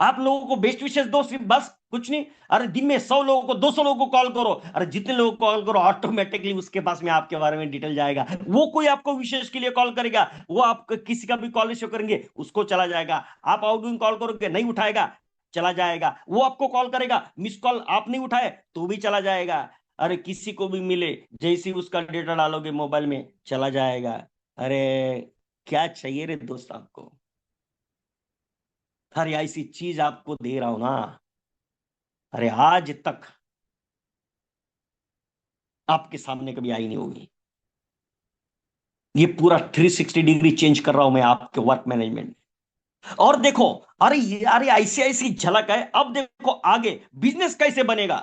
आप लोगों को बेस्ट विशेष दो, सिर्फ बस, कुछ नहीं। अरे दिन में 100 लोगों को, 200 लोगों को कॉल करो, अरे जितने लोगों को कॉल करो ऑटोमेटिकली उसके पास में आपके बारे में डिटेल जाएगा। वो कोई आपको विशेष के लिए कॉल करेगा, वो आप किसी का भी कॉल रिसीव करेंगे उसको चला जाएगा। आप आउटगोइंग कॉल करोगे, नहीं उठाएगा, चला जाएगा। वो आपको कॉल करेगा, मिस कॉल आप नहीं उठाए तो भी चला जाएगा। अरे किसी को भी मिले, जैसे ही उसका डेटा डालोगे मोबाइल में, चला जाएगा। अरे क्या चाहिए रे दोस्त आपको? अरे ऐसी चीज आपको दे रहा हूं ना, अरे आज तक आपके सामने कभी आई नहीं होगी। ये पूरा 360 डिग्री चेंज कर रहा हूं मैं आपके वर्क मैनेजमेंट। और देखो, अरे ऐसी ऐसी झलक है। अब देखो आगे बिजनेस कैसे बनेगा,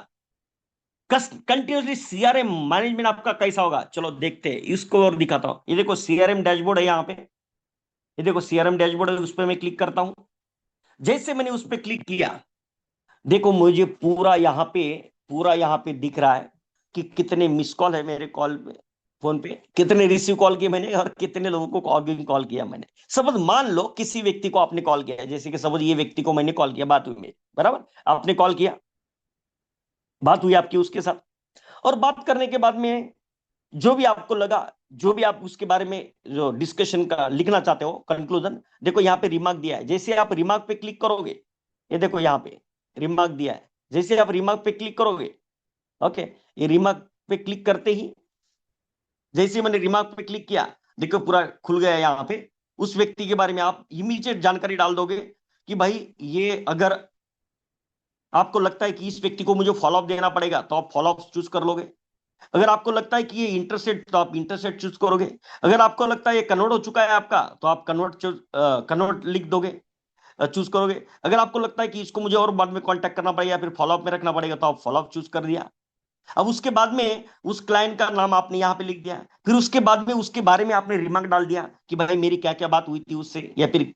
कंटिन्यूसली सीआरएम मैनेजमेंट आपका कैसा होगा, चलो देखते हैं, इसको और दिखाता हूं। ये देखो सीआरएम डैशबोर्ड है यहाँ पे, ये देखो सीआरएम डैशबोर्ड है, उस पर मैं क्लिक करता हूं। जैसे मैंने उस पर क्लिक किया, देखो मुझे पूरा यहाँ पे दिख रहा है कि कितने मिस कॉल है मेरे कॉल पे, फोन पे, कितने रिसीव कॉल किए मैंने और कितने लोगों को कॉल किया मैंने। सपोज मान लो किसी व्यक्ति को आपने कॉल किया, जैसे कि सपोज ये व्यक्ति को मैंने कॉल किया, बात हुई मेरी, बराबर, आपने कॉल किया, बात हुई आपकी उसके साथ, और बात करने के बाद में जो भी आपको लगा, जो भी आप उसके बारे में जो डिस्कशन का लिखना चाहते हो, कंक्लूजन, देखो यहाँ पे रिमार्क दिया है। जैसे आप रिमार्क पे क्लिक करोगे, ये देखो यहाँ पे रिमार्क दिया है, जैसे आप रिमार्क पे क्लिक करोगे, ओके, ये रिमार्क पे क्लिक करते ही, जैसे मैंने रिमार्क पे क्लिक किया, देखो पूरा खुल गया यहाँ पे। उस व्यक्ति के बारे में आप इमीडिएट जानकारी डाल दोगे कि भाई ये, अगर आपको लगता है कि इस व्यक्ति को मुझे फॉलोअप देना पड़ेगा तो आप फॉलोअप चूज कर लोगे। अगर आपको लगता है कि ये इंटरसेट, तो आप इंटरसेट चूज करोगे। अगर आपको लगता है ये कन्वर्ट हो चुका है आपका, तो आप कन्वर्ट लिख दोगे, चूज करोगे। अगर आपको लगता है कि इसको मुझे और बाद में कांटेक्ट करना पड़ेगा, फिर फॉलोअप में रखना पड़ेगा, तो आप फॉलोअप चूज कर दिया। अब उसके बाद में उस क्लाइंट का नाम आपने यहाँ पे लिख दिया, फिर उसके बाद में उसके बारे में आपने रिमार्क डाल दिया कि भाई मेरी क्या क्या बात हुई थी उससे, या फिर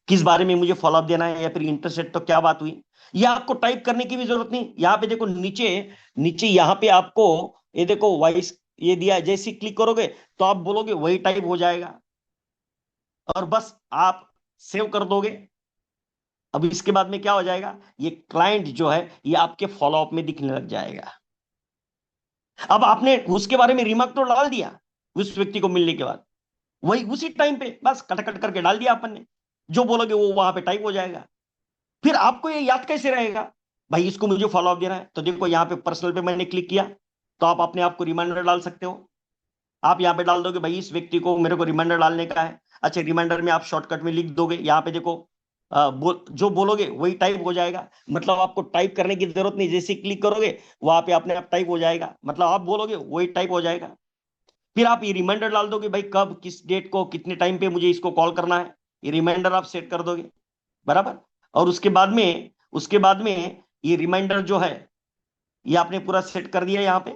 किस बारे में मुझे फॉलोअप देना है, या फिर इंटरसेट तो क्या बात हुई। ये आपको टाइप करने की भी जरूरत नहीं। यहाँ पे देखो नीचे नीचे यहाँ पे आपको ये देखो वॉइस ये दिया है, जैसे क्लिक करोगे तो आप बोलोगे, वही टाइप हो जाएगा और बस आप सेव कर दोगे। अब इसके बाद में क्या हो जाएगा, ये क्लाइंट जो है ये आपके फॉलोअप में दिखने लग जाएगा। अब आपने उसके बारे में रिमार्क तो डाल दिया उस व्यक्ति को मिलने के बाद, वही उसी टाइम पे बस कट कट करके डाल दिया अपन ने, जो बोलोगे वो वहां पे टाइप हो जाएगा। फिर आपको ये याद कैसे रहेगा, भाई इसको मुझे फॉलोअप देना है, तो देखो यहाँ पे पर्सनल पे मैंने क्लिक किया, तो आप अपने आप को रिमाइंडर डाल सकते हो। आप यहाँ पे डाल दोगे भाई इस व्यक्ति को मेरे को रिमाइंडर डालने का है। अच्छा, रिमाइंडर में आप शॉर्टकट में लिख दोगे, यहाँ पे देखो जो बोलोगे वही टाइप हो जाएगा। मतलब आपको टाइप करने की जरूरत नहीं, जैसे क्लिक करोगे वहां पे अपने आप टाइप हो जाएगा, मतलब आप बोलोगे वही टाइप हो जाएगा। फिर आप ये रिमाइंडर डाल दोगे, भाई कब, किस डेट को, कितने टाइम पे मुझे इसको कॉल करना है, ये रिमाइंडर आप सेट कर दोगे, बराबर। और उसके बाद में ये रिमाइंडर जो है ये आपने पूरा सेट कर दिया यहाँ पे,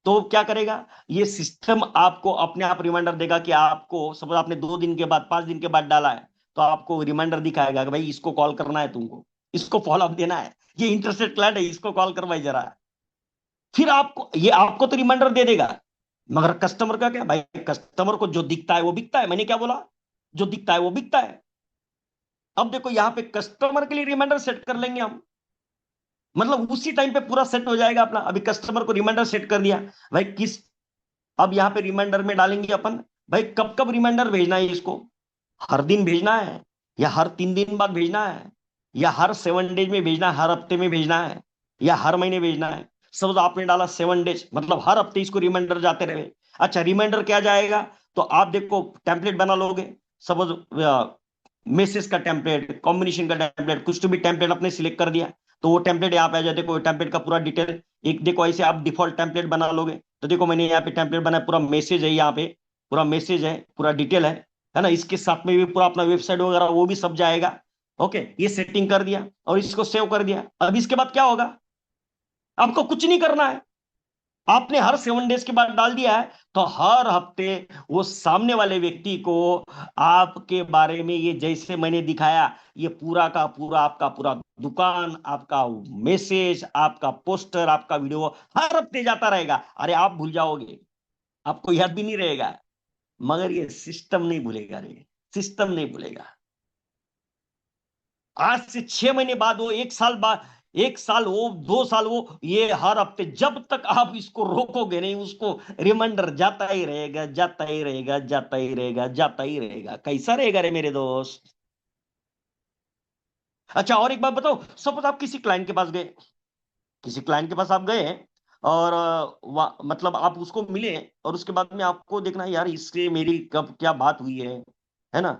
तो क्या करेगा, ये सिस्टम आपको अपने आप रिमाइंडर देगा कि आपको, सपोज आपने 2 दिन के बाद, 5 दिन के बाद डाला है, तो आपको रिमाइंडर दिखाएगा कि भाई इसको कॉल करना है, तुमको इसको फॉलो अप देना है, ये इंटरेस्टेड क्लाइंट है, इसको कॉल करवाई जरा। फिर आपको तो रिमाइंडर दे देगा, मगर कस्टमर का क्या भाई, कस्टमर को जो दिखता है वो बिकता है। मैंने क्या बोला, जो दिखता है वो बिकता है। अब देखो यहां पे कस्टमर के लिए रिमाइंडर सेट कर लेंगे हम, मतलब उसी टाइम पे पूरा सेट हो जाएगा अपना। अभी कस्टमर को रिमाइंडर सेट कर दिया भाई अब यहां पे रिमाइंडर में डालेंगे अपन भाई कब कब रिमाइंडर भेजना है इसको, हर दिन भेजना है या हर 3 दिन बाद भेजना है या हर 7 डेज में भेजना है, हर हफ्ते में भेजना है या हर महीने भेजना है। सपोज आपने डाला 7 डेज, मतलब हर हफ्ते इसको रिमाइंडर जाते रहे। अच्छा रिमाइंडर क्या जाएगा, तो आप देखो टेम्पलेट बना लोगे, सपोज मैसेज का टेम्पलेट, कॉम्बिनेशन का टेम्पलेट, कुछ तो भी टेम्पलेट आपने सिलेक्ट कर दिया, तो वो टेम्पलेट यहाँ पे आ जाए। देखो टेम्पलेट का पूरा डिटेल, एक देखो ऐसे आप डिफॉल्ट टेम्पलेट बना लोगे, तो देखो मैंने यहाँ पे टेम्पलेट बनाया, पूरा मैसेज है, यहाँ पे पूरा मैसेज है, पूरा डिटेल है ना। इसके साथ में भी पूरा अपना वेबसाइट वगैरह वो भी सब जाएगा। ओके, ये सेटिंग कर दिया और इसको सेव कर दिया। अब इसके बाद क्या होगा, आपको कुछ नहीं करना है, आपने हर 7 डेज के बाद डाल दिया है, तो हर हफ्ते वो सामने वाले व्यक्ति को आपके बारे में, ये जैसे मैंने दिखाया, ये पूरा का पूरा आपका पूरा दुकान, आपका मैसेज, आपका पोस्टर, आपका वीडियो हर हफ्ते जाता रहेगा। अरे आप भूल जाओगे, आपको याद भी नहीं रहेगा, मगर ये सिस्टम नहीं भूलेगा रे, सिस्टम नहीं भूलेगा। आज से 6 महीने बाद वो, 1 साल बाद, 1 साल वो, 2 साल वो, ये हर हफ्ते जब तक आप इसको रोकोगे नहीं, उसको रिमाइंडर जाता ही रहेगा, जाता ही रहेगा, जाता ही रहेगा, जाता ही रहेगा। कैसा रहेगा रे मेरे दोस्त। अच्छा और एक बात बताओ, सपोज आप किसी क्लाइंट के पास गए, किसी क्लाइंट के पास आप गए और मतलब आप उसको मिले, और उसके बाद में आपको देखना है यार इससे मेरी कब क्या बात हुई है ना,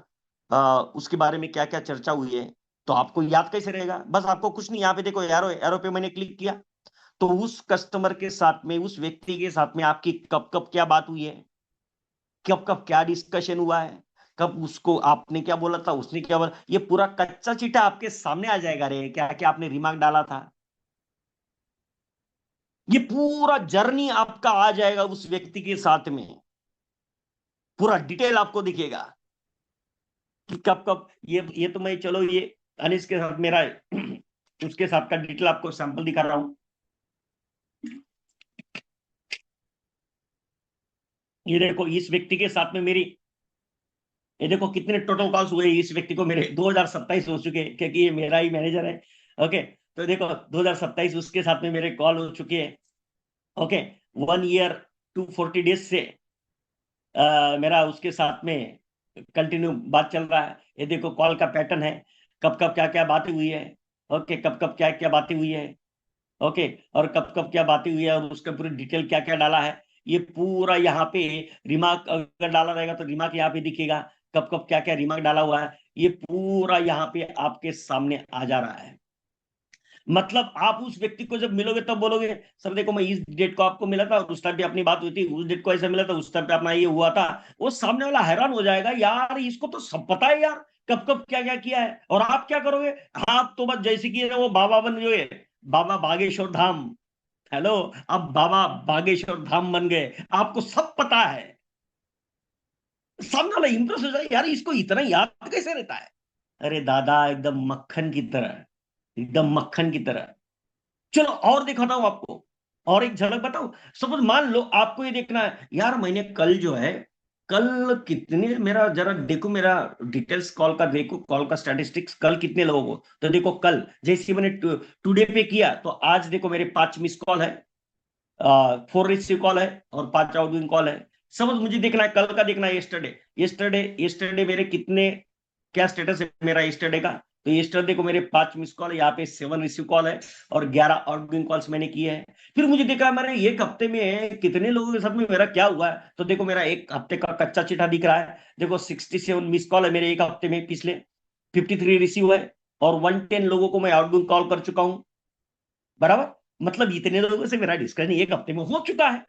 उसके बारे में क्या क्या चर्चा हुई है, तो आपको याद कैसे रहेगा। बस आपको कुछ नहीं, यहाँ पे देखो एरो, एरो पे मैंने क्लिक किया, तो उस कस्टमर के साथ में, उस व्यक्ति के साथ में आपकी कब कब क्या बात हुई है, कब कब क्या डिस्कशन हुआ है, कब उसको आपने क्या बोला था, उसने क्या बोला, ये पूरा कच्चा चिट्ठा आपके सामने आ जाएगा रे, क्या क्या आपने रिमार्क डाला था। ये पूरा जर्नी आपका आ जाएगा उस व्यक्ति के साथ में, पूरा डिटेल आपको दिखेगा कि कब कब ये तो मैं, चलो ये अनिश के साथ मेरा उसके साथ का डिटेल आपको सैंपल दिखा रहा हूं। ये देखो इस व्यक्ति के साथ में मेरी, ये देखो कितने टोटल कॉल्स हुए इस व्यक्ति को मेरे, 2027 हो चुके, क्योंकि ये मेरा ही मैनेजर है। ओके, तो देखो 2027 उसके साथ में मेरे कॉल हो चुके हैं। ओके, 1 ईयर 240 डेज से मेरा उसके साथ में कंटिन्यू बात चल रहा है। ये देखो कॉल का पैटर्न है, कब कब क्या क्या बातें हुई है। ओके, कब कब क्या क्या बातें हुई है। ओके, और कब कब क्या बातें हुई है, और उसका पूरी डिटेल क्या क्या डाला है, ये पूरा यहाँ पे रिमार्क अगर डाला रहेगा तो रिमार्क यहाँ पे दिखेगा, कब कब क्या क्या रिमार्क डाला हुआ है, ये पूरा यहाँ पे आपके सामने आ जा रहा है। मतलब आप उस व्यक्ति को जब मिलोगे तब बोलोगे सर देखो मैं इस डेट को आपको मिला था और उस टाइम पे अपनी बात हुई थी, उस डेट को ऐसा मिला था, उस टाइम पे अपना ये हुआ था। वो सामने वाला हैरान हो जाएगा, यार इसको तो सब पता है यार, कब कब क्या क्या किया है। और आप क्या करोगे, आप तो बस जैसे कि वो बाबा बन गए, बाबा बागेश्वर धाम, हेलो, अब बाबा बागेश्वर धाम बन गए, आपको सब पता है। सामने वाला इंप्रेस हो जाए, यार इसको इतना याद कैसे रहता है। अरे दादा एकदम मक्खन की तरह, एकदम मक्खन की तरह। चलो और दिखाता हूं आपको, और एक झलक बताऊं। सपोज मान लो आपको ये देखना है, यार मैंने कल जो है, कल कितने, मेरा जरा देखो मेरा डिटेल्स कॉल का, देखो कॉल का स्टैटिस्टिक्स, कल कितने लोगों को, तो देखो कल जैसे मैंने टुडे पे किया, तो आज देखो मेरे 5 मिस कॉल है, 4 रिसीव कॉल है और 5 आउटगोइंग कॉल है। समझ, मुझे देखना है कल का, देखना है यस्टरडे, यस्टरडे मेरे कितने, क्या स्टेटस है मेरा यस्टरडे का, तो यस्टरडे को मेरे 5 मिस कॉल है, यहाँ पे 7 रिसीव कॉल है और 11 आउटगोइंग कॉल्स मैंने किए हैं। फिर मुझे देखा मैंने एक हफ्ते में कितने लोगों के साथ में मेरा क्या हुआ है, तो देखो मेरा एक हफ्ते का कच्चा चिट्ठा दिख रहा है। देखो 67 मिस कॉल है मेरे एक हफ्ते में, पिछले 53 रिसीव है और 110 लोगों को मैं आउटगोइंग कॉल कर चुका हूं, बराबर। मतलब इतने लोगों से मेरा डिस्कशन एक हफ्ते में हो चुका है।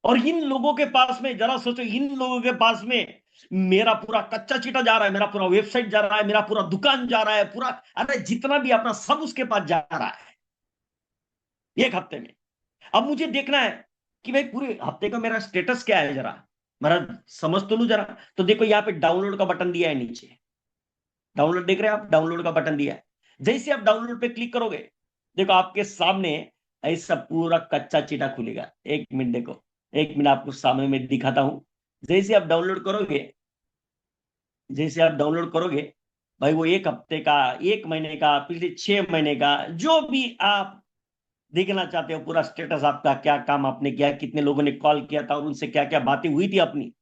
और इन लोगों के पास में, जरा सोचो, इन लोगों के पास में मेरा पूरा कच्चा चिट्ठा जा रहा है, मेरा पूरा वेबसाइट जा रहा है, मेरा पूरा दुकान जा रहा है, पूरा, अरे जितना भी अपना सब उसके पास जा रहा है एक हफ्ते में। अब मुझे देखना है कि भाई पूरे हफ्ते का मेरा स्टेटस क्या है, जरा मेरा समझ तो लू जरा। तो देखो यहाँ पे डाउनलोड का बटन दिया है नीचे, डाउनलोड देख रहे हैं आप, डाउनलोड का बटन दिया है। जैसे आप डाउनलोड पे क्लिक करोगे, देखो आपके सामने ऐसा पूरा कच्चा चिटा खुलेगा। एक मिनट देखो, एक मिनट आपको सामने में दिखाता हूं। जैसे आप डाउनलोड करोगे, जैसे आप डाउनलोड करोगे भाई, वो एक हफ्ते का, एक महीने का, पिछले 6 महीने का, जो भी आप देखना चाहते हो, पूरा स्टेटस आपका, क्या काम आपने किया, कितने लोगों ने कॉल किया था और उनसे क्या क्या बातें हुई थी अपनी,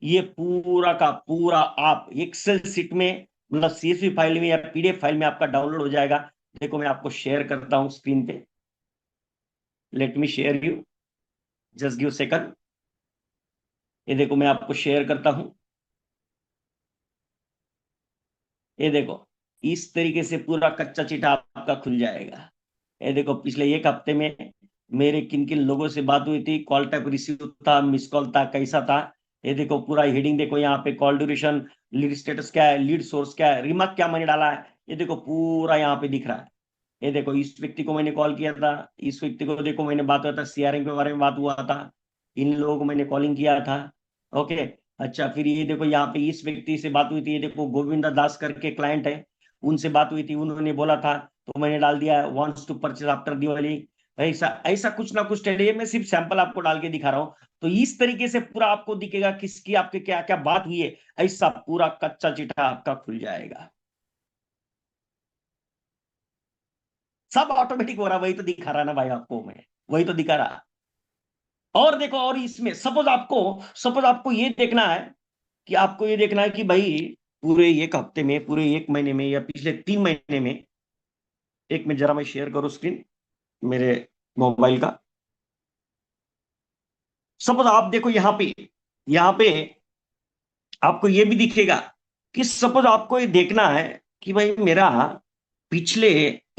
ये पूरा का पूरा आप एक्सेल सीट में, मतलब सीएसवी फाइल में या पीडीएफ फाइल में आपका डाउनलोड हो जाएगा। देखो मैं आपको शेयर करता हूं स्क्रीन पे, let me share you, just give second. ये देखो मैं आपको शेयर करता हूं, ये देखो इस तरीके से पूरा कच्चा चिट्ठा आपका खुल जाएगा। ये देखो पिछले एक हफ्ते में मेरे किन किन लोगों से बात हुई थी, कॉल टाइप रिसीव था, मिस कॉल था, कैसा था। ये देखो पूरा हेडिंग देखो यहाँ पे, कॉल ड्यूरेशन, लीड स्टेटस क्या है, लीड सोर्स क्या है, रिमार्क क्या मैंने डाला है, ये देखो पूरा यहाँ पे दिख रहा है। ये देखो इस व्यक्ति को मैंने कॉल किया था, इस व्यक्ति को देखो मैंने बात हुआ था, सीआरएम के बारे में बात हुआ था, इन लोगों को मैंने कॉलिंग किया था। ओके, अच्छा फिर ये देखो यहाँ पे इस व्यक्ति से बात हुई थी, ये देखो गोविंदा दास करके क्लाइंट है, उनसे बात हुई थी, उन्होंने बोला था तो मैंने डाल दिया wants to purchase after Diwali. ऐसा ऐसा कुछ ना कुछ ट्रेड, मैं सिर्फ सैंपल आपको डाल के दिखा रहा हूं। तो इस तरीके से पूरा आपको दिखेगा किसकी आपके क्या क्या बात हुई है, ऐसा पूरा कच्चा चिट्ठा आपका खुल जाएगा। सब ऑटोमेटिक हो रहा, वही तो दिखा रहा ना भाई आपको, मैं वही तो दिखा रहा। और देखो, और इसमें सपोज आपको ये देखना है कि आपको ये देखना है कि भाई पूरे एक हफ्ते में, पूरे एक महीने में या पिछले 3 महीने में, एक मिनट जरा मैं शेयर करूं स्क्रीन मेरे मोबाइल का। सपोज आप देखो यहाँ पे आपको ये भी दिखेगा कि सपोज आपको ये देखना है कि भाई मेरा पिछले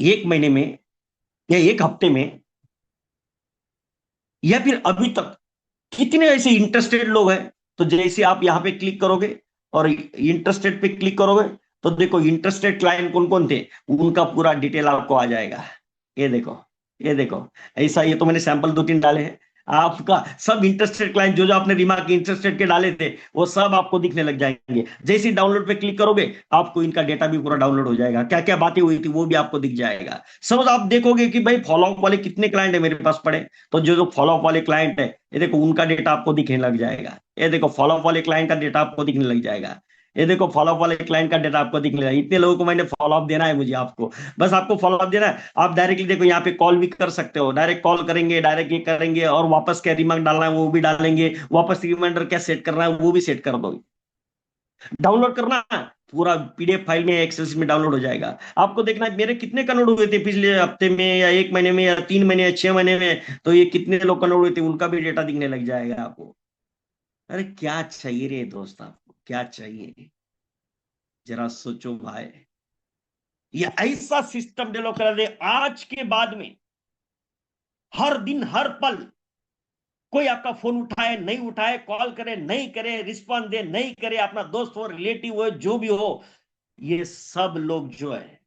एक महीने में या एक हफ्ते में या फिर अभी तक कितने ऐसे इंटरेस्टेड लोग हैं। तो जैसे आप यहाँ पे क्लिक करोगे और इंटरेस्टेड पे क्लिक करोगे, तो देखो इंटरेस्टेड क्लाइंट कौन कौन थे, उनका पूरा डिटेल आपको आ जाएगा। ये देखो, ये देखो ऐसा, ये तो मैंने सैंपल 2-3 डाले हैं। आपका सब इंटरेस्टेड क्लाइंट जो जो आपने रिमार्क इंटरेस्टेड के डाले थे, वो सब आपको दिखने लग जाएंगे। जैसे डाउनलोड पे क्लिक करोगे, आपको इनका डेटा भी पूरा डाउनलोड हो जाएगा, क्या क्या बातें हुई थी वो भी आपको दिख जाएगा। सपोज आप देखोगे कि भाई फॉलोअप वाले कितने क्लाइंट है मेरे पास पड़े, तो जो जो फॉलोअप वाले क्लाइंट है, ये देखो उनका डेटा आपको दिखने लग जाएगा। ये देखो फॉलोअप वाले क्लाइंट का डेटा आपको दिखने लग जाएगा। ये देखो फॉलोअप वाले क्लाइंट का डेटा आपको दिखने लगा। इतने लोगों को मैंने फॉलोअप देना है, मुझे आपको बस आपको फॉलोअप देना है। आप डायरेक्टली देखो यहाँ पे कॉल भी कर सकते हो, डायरेक्ट कॉल करेंगे, डायरेक्ट ये करेंगे, और वापस क्या रिमार्क डालना है वो भी डालेंगे, वापस रिमाइंडर क्या सेट करना है वो भी सेट कर दो। डाउनलोड करना पूरा पीडीएफ फाइल में, एक्सेल में डाउनलोड हो जाएगा। आपको देखना है मेरे कितने कन्वर्ट हुए थे पिछले हफ्ते में या एक महीने में या 3 महीने या 6 महीने में, तो ये कितने लोग कन्वर्ट हुए थे उनका भी डेटा दिखने लग जाएगा आपको। अरे क्या चाहिए रे दोस्त, आपको क्या चाहिए, जरा सोचो भाई। ये ऐसा सिस्टम डेवलप करा दे आज के बाद में, हर दिन हर पल कोई आपका फोन उठाए नहीं उठाए, कॉल करे नहीं करे, रिस्पॉन्स दे नहीं करे, अपना दोस्त हो, रिलेटिव हो, जो भी हो, ये सब लोग जो है,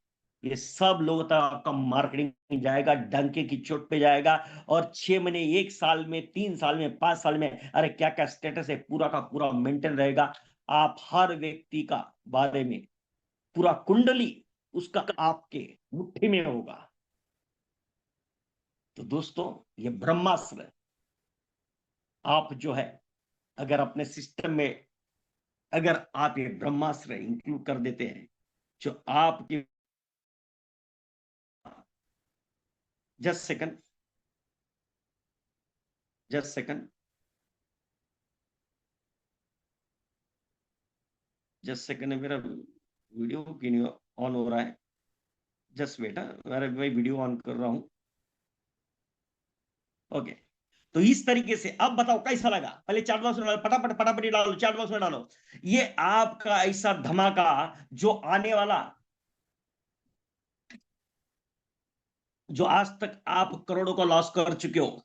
ये सब लोग तक आपका मार्केटिंग जाएगा, डंके की चोट पे जाएगा। और 6 महीने, 1 साल में, 3 साल में, 5 साल में, अरे क्या क्या स्टेटस है पूरा का पूरा मेंटेन रहेगा। आप हर व्यक्ति का बारे में पूरा कुंडली उसका आपके मुट्ठी में होगा। तो दोस्तों ये ब्रह्मास्त्र आप जो है, अगर अपने सिस्टम में अगर आप ये ब्रह्मास्त्र इंक्लूड कर देते हैं, जो आपकी, just second, just second, just second, मेरा वीडियो क्यों ऑन हो रहा है, जस्ट वेट, मैं वीडियो ऑन कर रहा हूं। ओके, तो इस तरीके से अब बताओ कैसा लगा। पहले चैट बॉक्स में डालो, फटाफट फटाफट डालो, चैट बॉक्स में डालो। ये आपका ऐसा धमाका जो आने वाला, जो आज तक आप करोड़ों का लॉस कर चुके हो,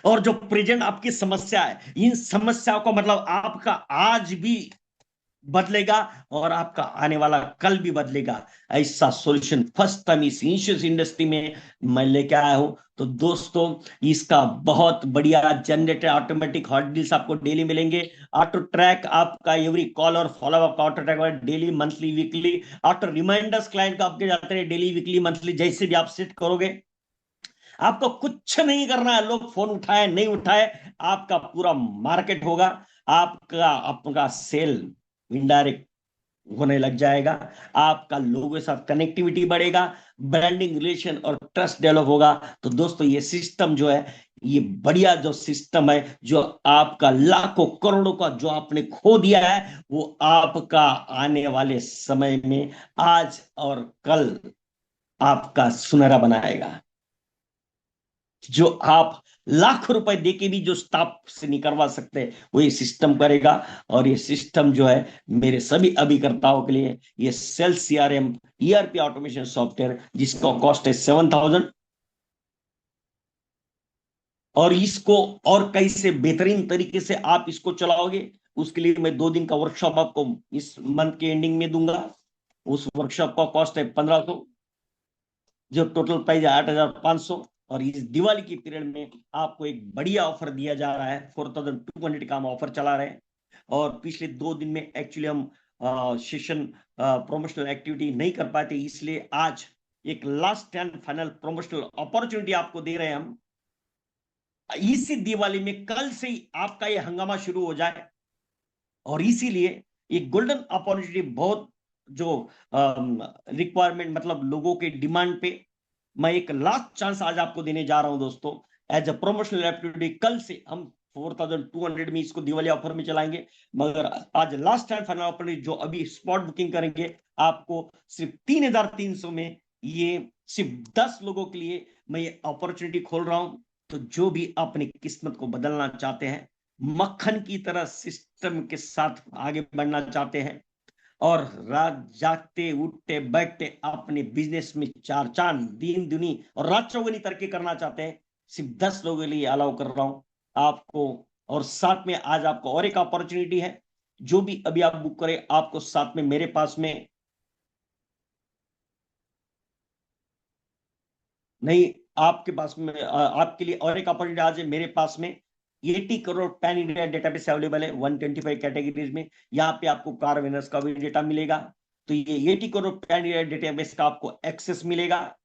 और जो प्रेजेंट आपकी समस्या है, इन समस्याओं को मतलब आपका आज भी बदलेगा और आपका आने वाला कल भी बदलेगा। ऐसा सॉल्यूशन फर्स्ट टाइम इस इंश्योरेंस इंडस्ट्री में मैं लेके आया हूं। तो दोस्तों, इसका बहुत बढ़िया जनरेटर ऑटोमेटिक हॉट डील्स आपको डेली मिलेंगे। ऑटो ट्रैक आपका एवरी कॉल और फॉलो अप का auto track daily, monthly, weekly. Auto reminders client को आपके जाते हैं डेली, वीकली, मंथली, जैसे भी आप सेट करोगे। आपको कुछ नहीं करना है, लोग फोन उठाए नहीं उठाए, आपका पूरा मार्केट होगा। आपका सेल इनडायरेक्ट होने लग जाएगा। आपका लोगों के साथ कनेक्टिविटी बढ़ेगा, ब्रांडिंग, रिलेशन और ट्रस्ट डेवलप होगा। तो दोस्तों, ये सिस्टम जो है, ये बढ़िया जो सिस्टम है, जो आपका लाखों करोड़ों का जो आपने खो दिया है, वो आपका आने वाले समय में आज और कल आपका सुनहरा बनाएगा। जो आप लाखों रुपए देके भी जो स्टाफ से नहीं करवा सकते, वो ये सिस्टम करेगा। और ये सिस्टम जो है मेरे सभी अभिकर्ताओं के लिए, ये sales CRM ERP automation software, जिसका कॉस्ट है 7,000। और इसको और कैसे बेहतरीन तरीके से आप इसको चलाओगे, उसके लिए मैं 2 दिन का वर्कशॉप आपको इस मंथ के एंडिंग में दूंगा। उस वर्कशॉप का कॉस्ट है 1,500, जो टोटल प्राइस है 8,500। और इस दिवाली की पीरियड में आपको एक बढ़िया ऑफर दिया जा रहा है, 4,200 का हम ऑफर चला रहे हैं। और पिछले 2 दिन में एक्चुअली हम सेशन प्रमोशनल एक्टिविटी नहीं कर पाते, इसलिए आज एक last and final promotional opportunity आपको दे रहे हैं हम। इसी दिवाली में कल से ही आपका ये हंगामा शुरू हो जाए। और इसीलिए एक गोल्डन अपॉर्चुनिटी, बहुत जो रिक्वायरमेंट, मतलब लोगों के डिमांड पे मैं एक लास्ट चांस आज आपको देने जा रहा हूं दोस्तों, एज अ प्रमोशनल एक्टिविटी। कल से हम 4,200 में इसको दिवाली ऑफर में चलाएंगे, मगर आज लास्ट एंड फाइनल ऑफर, जो अभी स्पॉट बुकिंग करेंगे, आपको सिर्फ 3,300 में, ये सिर्फ 10 लोगों के लिए मैं ये अपॉर्चुनिटी खोल रहा हूं। तो जो भी अपनी किस्मत को बदलना चाहते हैं, मक्खन की तरह सिस्टम के साथ आगे बढ़ना चाहते हैं, और रात जागते उठते बैठते अपने बिजनेस में चार चांद, दिन दुनी और रात चौगुनी तरक्की करना चाहते हैं, सिर्फ 10 लोगों के लिए अलाउ कर रहा हूं आपको। और साथ में आज आपको और एक अपॉर्चुनिटी है, जो भी अभी आप बुक करें, आपको साथ में मेरे पास में नहीं, आपके पास में आपके लिए और एक अपॉर्चुनिटी आज है मेरे पास में। 80 crore pan India database available है 125 कैटेगरीज में। यहाँ पे आपको कार विनर्स का भी डेटा मिलेगा। तो ये 80 करोड़ पैन इंडिया डेटाबेस का आपको एक्सेस मिलेगा,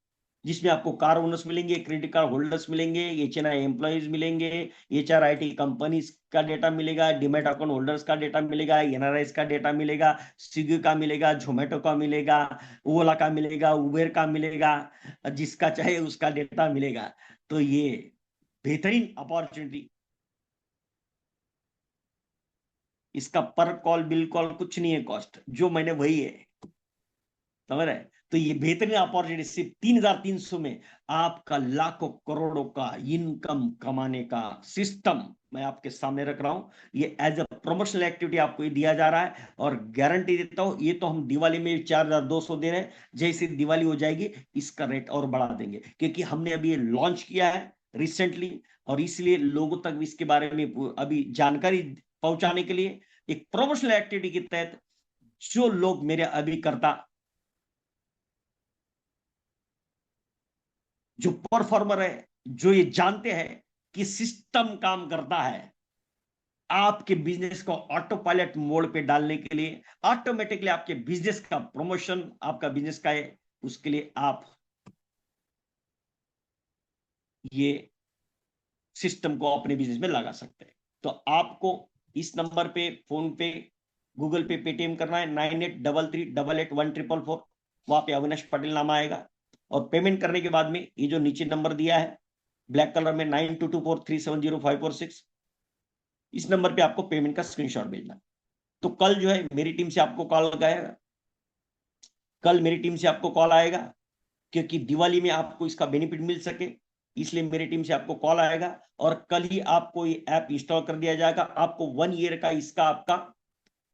जिसमें आपको कार ओनर्स मिलेंगे, क्रेडिट कार्ड होल्डर्स मिलेंगे, एचएनआई एम्प्लॉइज मिलेंगे, एचआरआईटी कंपनीज का डेटा मिलेगा, डीमैट अकाउंट होल्डर्स का डेटा मिलेगा, एनआरआईज का डेटा मिलेगा, स्विगी का मिलेगा, जोमेटो का मिलेगा, ओला का मिलेगा, उबेर का मिलेगा, जिसका चाहे उसका डेटा मिलेगा। तो ये बेहतरीन अपॉर्चुनिटी, इसका पर कॉल बिल कॉल कुछ नहीं है कॉस्ट, जो मैंने वही है, समझ रहे। तो ये बेहतरीन अपॉर्चुनिटी सिर्फ 3,300 में आपका लाखों करोड़ों का इनकम कमाने का सिस्टम मैं आपके सामने रख रहा हूं। ये एज अ प्रमोशनल एक्टिविटी आपको ये दिया जा रहा है, और गारंटी देता हूं, ये तो हम दिवाली में 4,200 दे रहे हैं। जैसे दिवाली हो जाएगी, इसका रेट और बढ़ा देंगे, क्योंकि हमने अभी ये लॉन्च किया है रिसेंटली, और इसलिए लोगों तक इसके बारे में अभी जानकारी पहुंचाने के लिए एक प्रमोशनल एक्टिविटी के तहत, जो लोग मेरे अभिकर्ता, जो परफॉर्मर है, जो ये जानते हैं कि सिस्टम काम करता है, आपके बिजनेस को ऑटो पायलट मोड पे डालने के लिए, ऑटोमेटिकली आपके बिजनेस का प्रमोशन आपका बिजनेस का है, उसके लिए आप ये सिस्टम को अपने बिजनेस में लगा सकते हैं। तो आपको इस नंबर पे फोन पे, गूगल पे, पेटीएम करना है 9833881444। वहां पे अविनाश पटेल नाम आएगा, और पेमेंट करने के बाद में ये जो नीचे नंबर दिया है ब्लैक कलर में 9224370546, इस नंबर पे आपको पेमेंट का स्क्रीनशॉट भेजना। तो कल जो है मेरी टीम से आपको कॉल लगाएगा, कल मेरी टीम से आपको कॉल आएगा, क्योंकि दिवाली में आपको इसका बेनिफिट मिल सके, इसलिए मेरी टीम से आपको कॉल आएगा। और कल ही आपको ये ऐप इंस्टॉल कर दिया जाएगा। आपको 1 ईयर का इसका आपका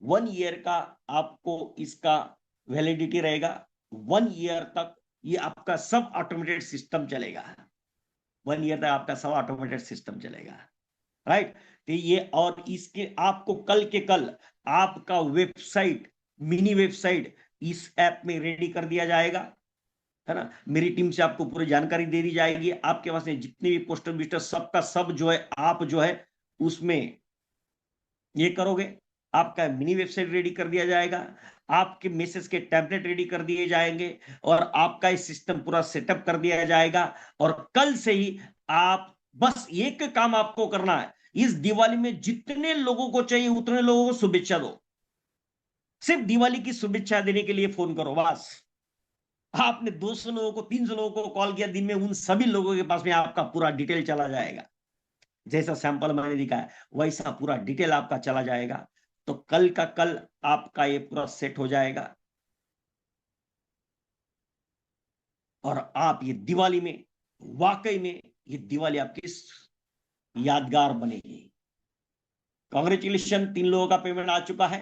1 ईयर का आपको इसका वैलिडिटी रहेगा। 1 ईयर तक ये आपका सब ऑटोमेटेड सिस्टम चलेगा। 1 ईयर तक आपका सब ऑटोमेटेड सिस्टम चलेगा, राइट। तो ये, और इसके आपको कल के कल आपका वेबसाइट, मिनी वेबसाइट इस ऐप में रेडी कर दिया जाएगा, है ना। मेरी टीम से आपको पूरी जानकारी दे दी जाएगी। आपके पास जितने भी पोस्टर विस्टर सबका सब जो है, आप जो है उसमें ये करोगे, आपका मिनी वेबसाइट रेडी कर दिया जाएगा, आपके मैसेज के टेम्पलेट रेडी कर दिए जाएंगे, और आपका ये सिस्टम पूरा सेटअप कर दिया जाएगा। और कल से ही आप बस एक काम आपको करना है, इस दिवाली में जितने लोगों को चाहिए उतने लोगों को शुभेच्छा दो। सिर्फ दिवाली की शुभेच्छा देने के लिए फोन करो बस। आपने 200 लोगों को, 300 लोगों को कॉल किया दिन में, उन सभी लोगों के पास में आपका पूरा डिटेल चला जाएगा। जैसा सैंपल मैंने दिखाया वैसा पूरा डिटेल आपका चला जाएगा। तो कल का कल आपका ये पूरा सेट हो जाएगा, और आप ये दिवाली में, वाकई में ये दिवाली आपकी यादगार बनेगी। कांग्रेचुलेशन, 3 लोगों का पेमेंट आ चुका है।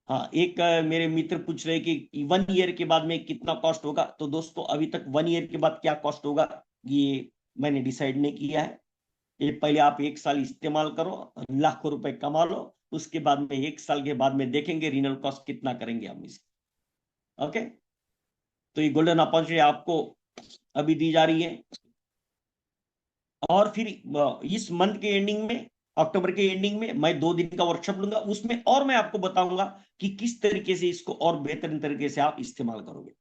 हाँ, एक मेरे मित्र पूछ रहे कि 1 ईयर के बाद में कितना कॉस्ट होगा। तो दोस्तों अभी तक 1 ईयर के बाद क्या कॉस्ट होगा ये मैंने डिसाइड नहीं किया है। ये पहले आप 1 साल इस्तेमाल करो, लाखों रुपए कमा लो, उसके बाद में 1 साल के बाद में देखेंगे रिन्यूअल कॉस्ट कितना करेंगे हम इसकी। ओके, तो ये गोल्डन अपॉर्चुनिटी आपको अभी दी जा रही है। और फिर इस मंथ के एंडिंग में, अक्टूबर के एंडिंग में मैं 2 दिन का वर्कशॉप लूंगा, उसमें और मैं आपको बताऊंगा कि किस तरीके से इसको और बेहतरीन तरीके से आप इस्तेमाल करोगे।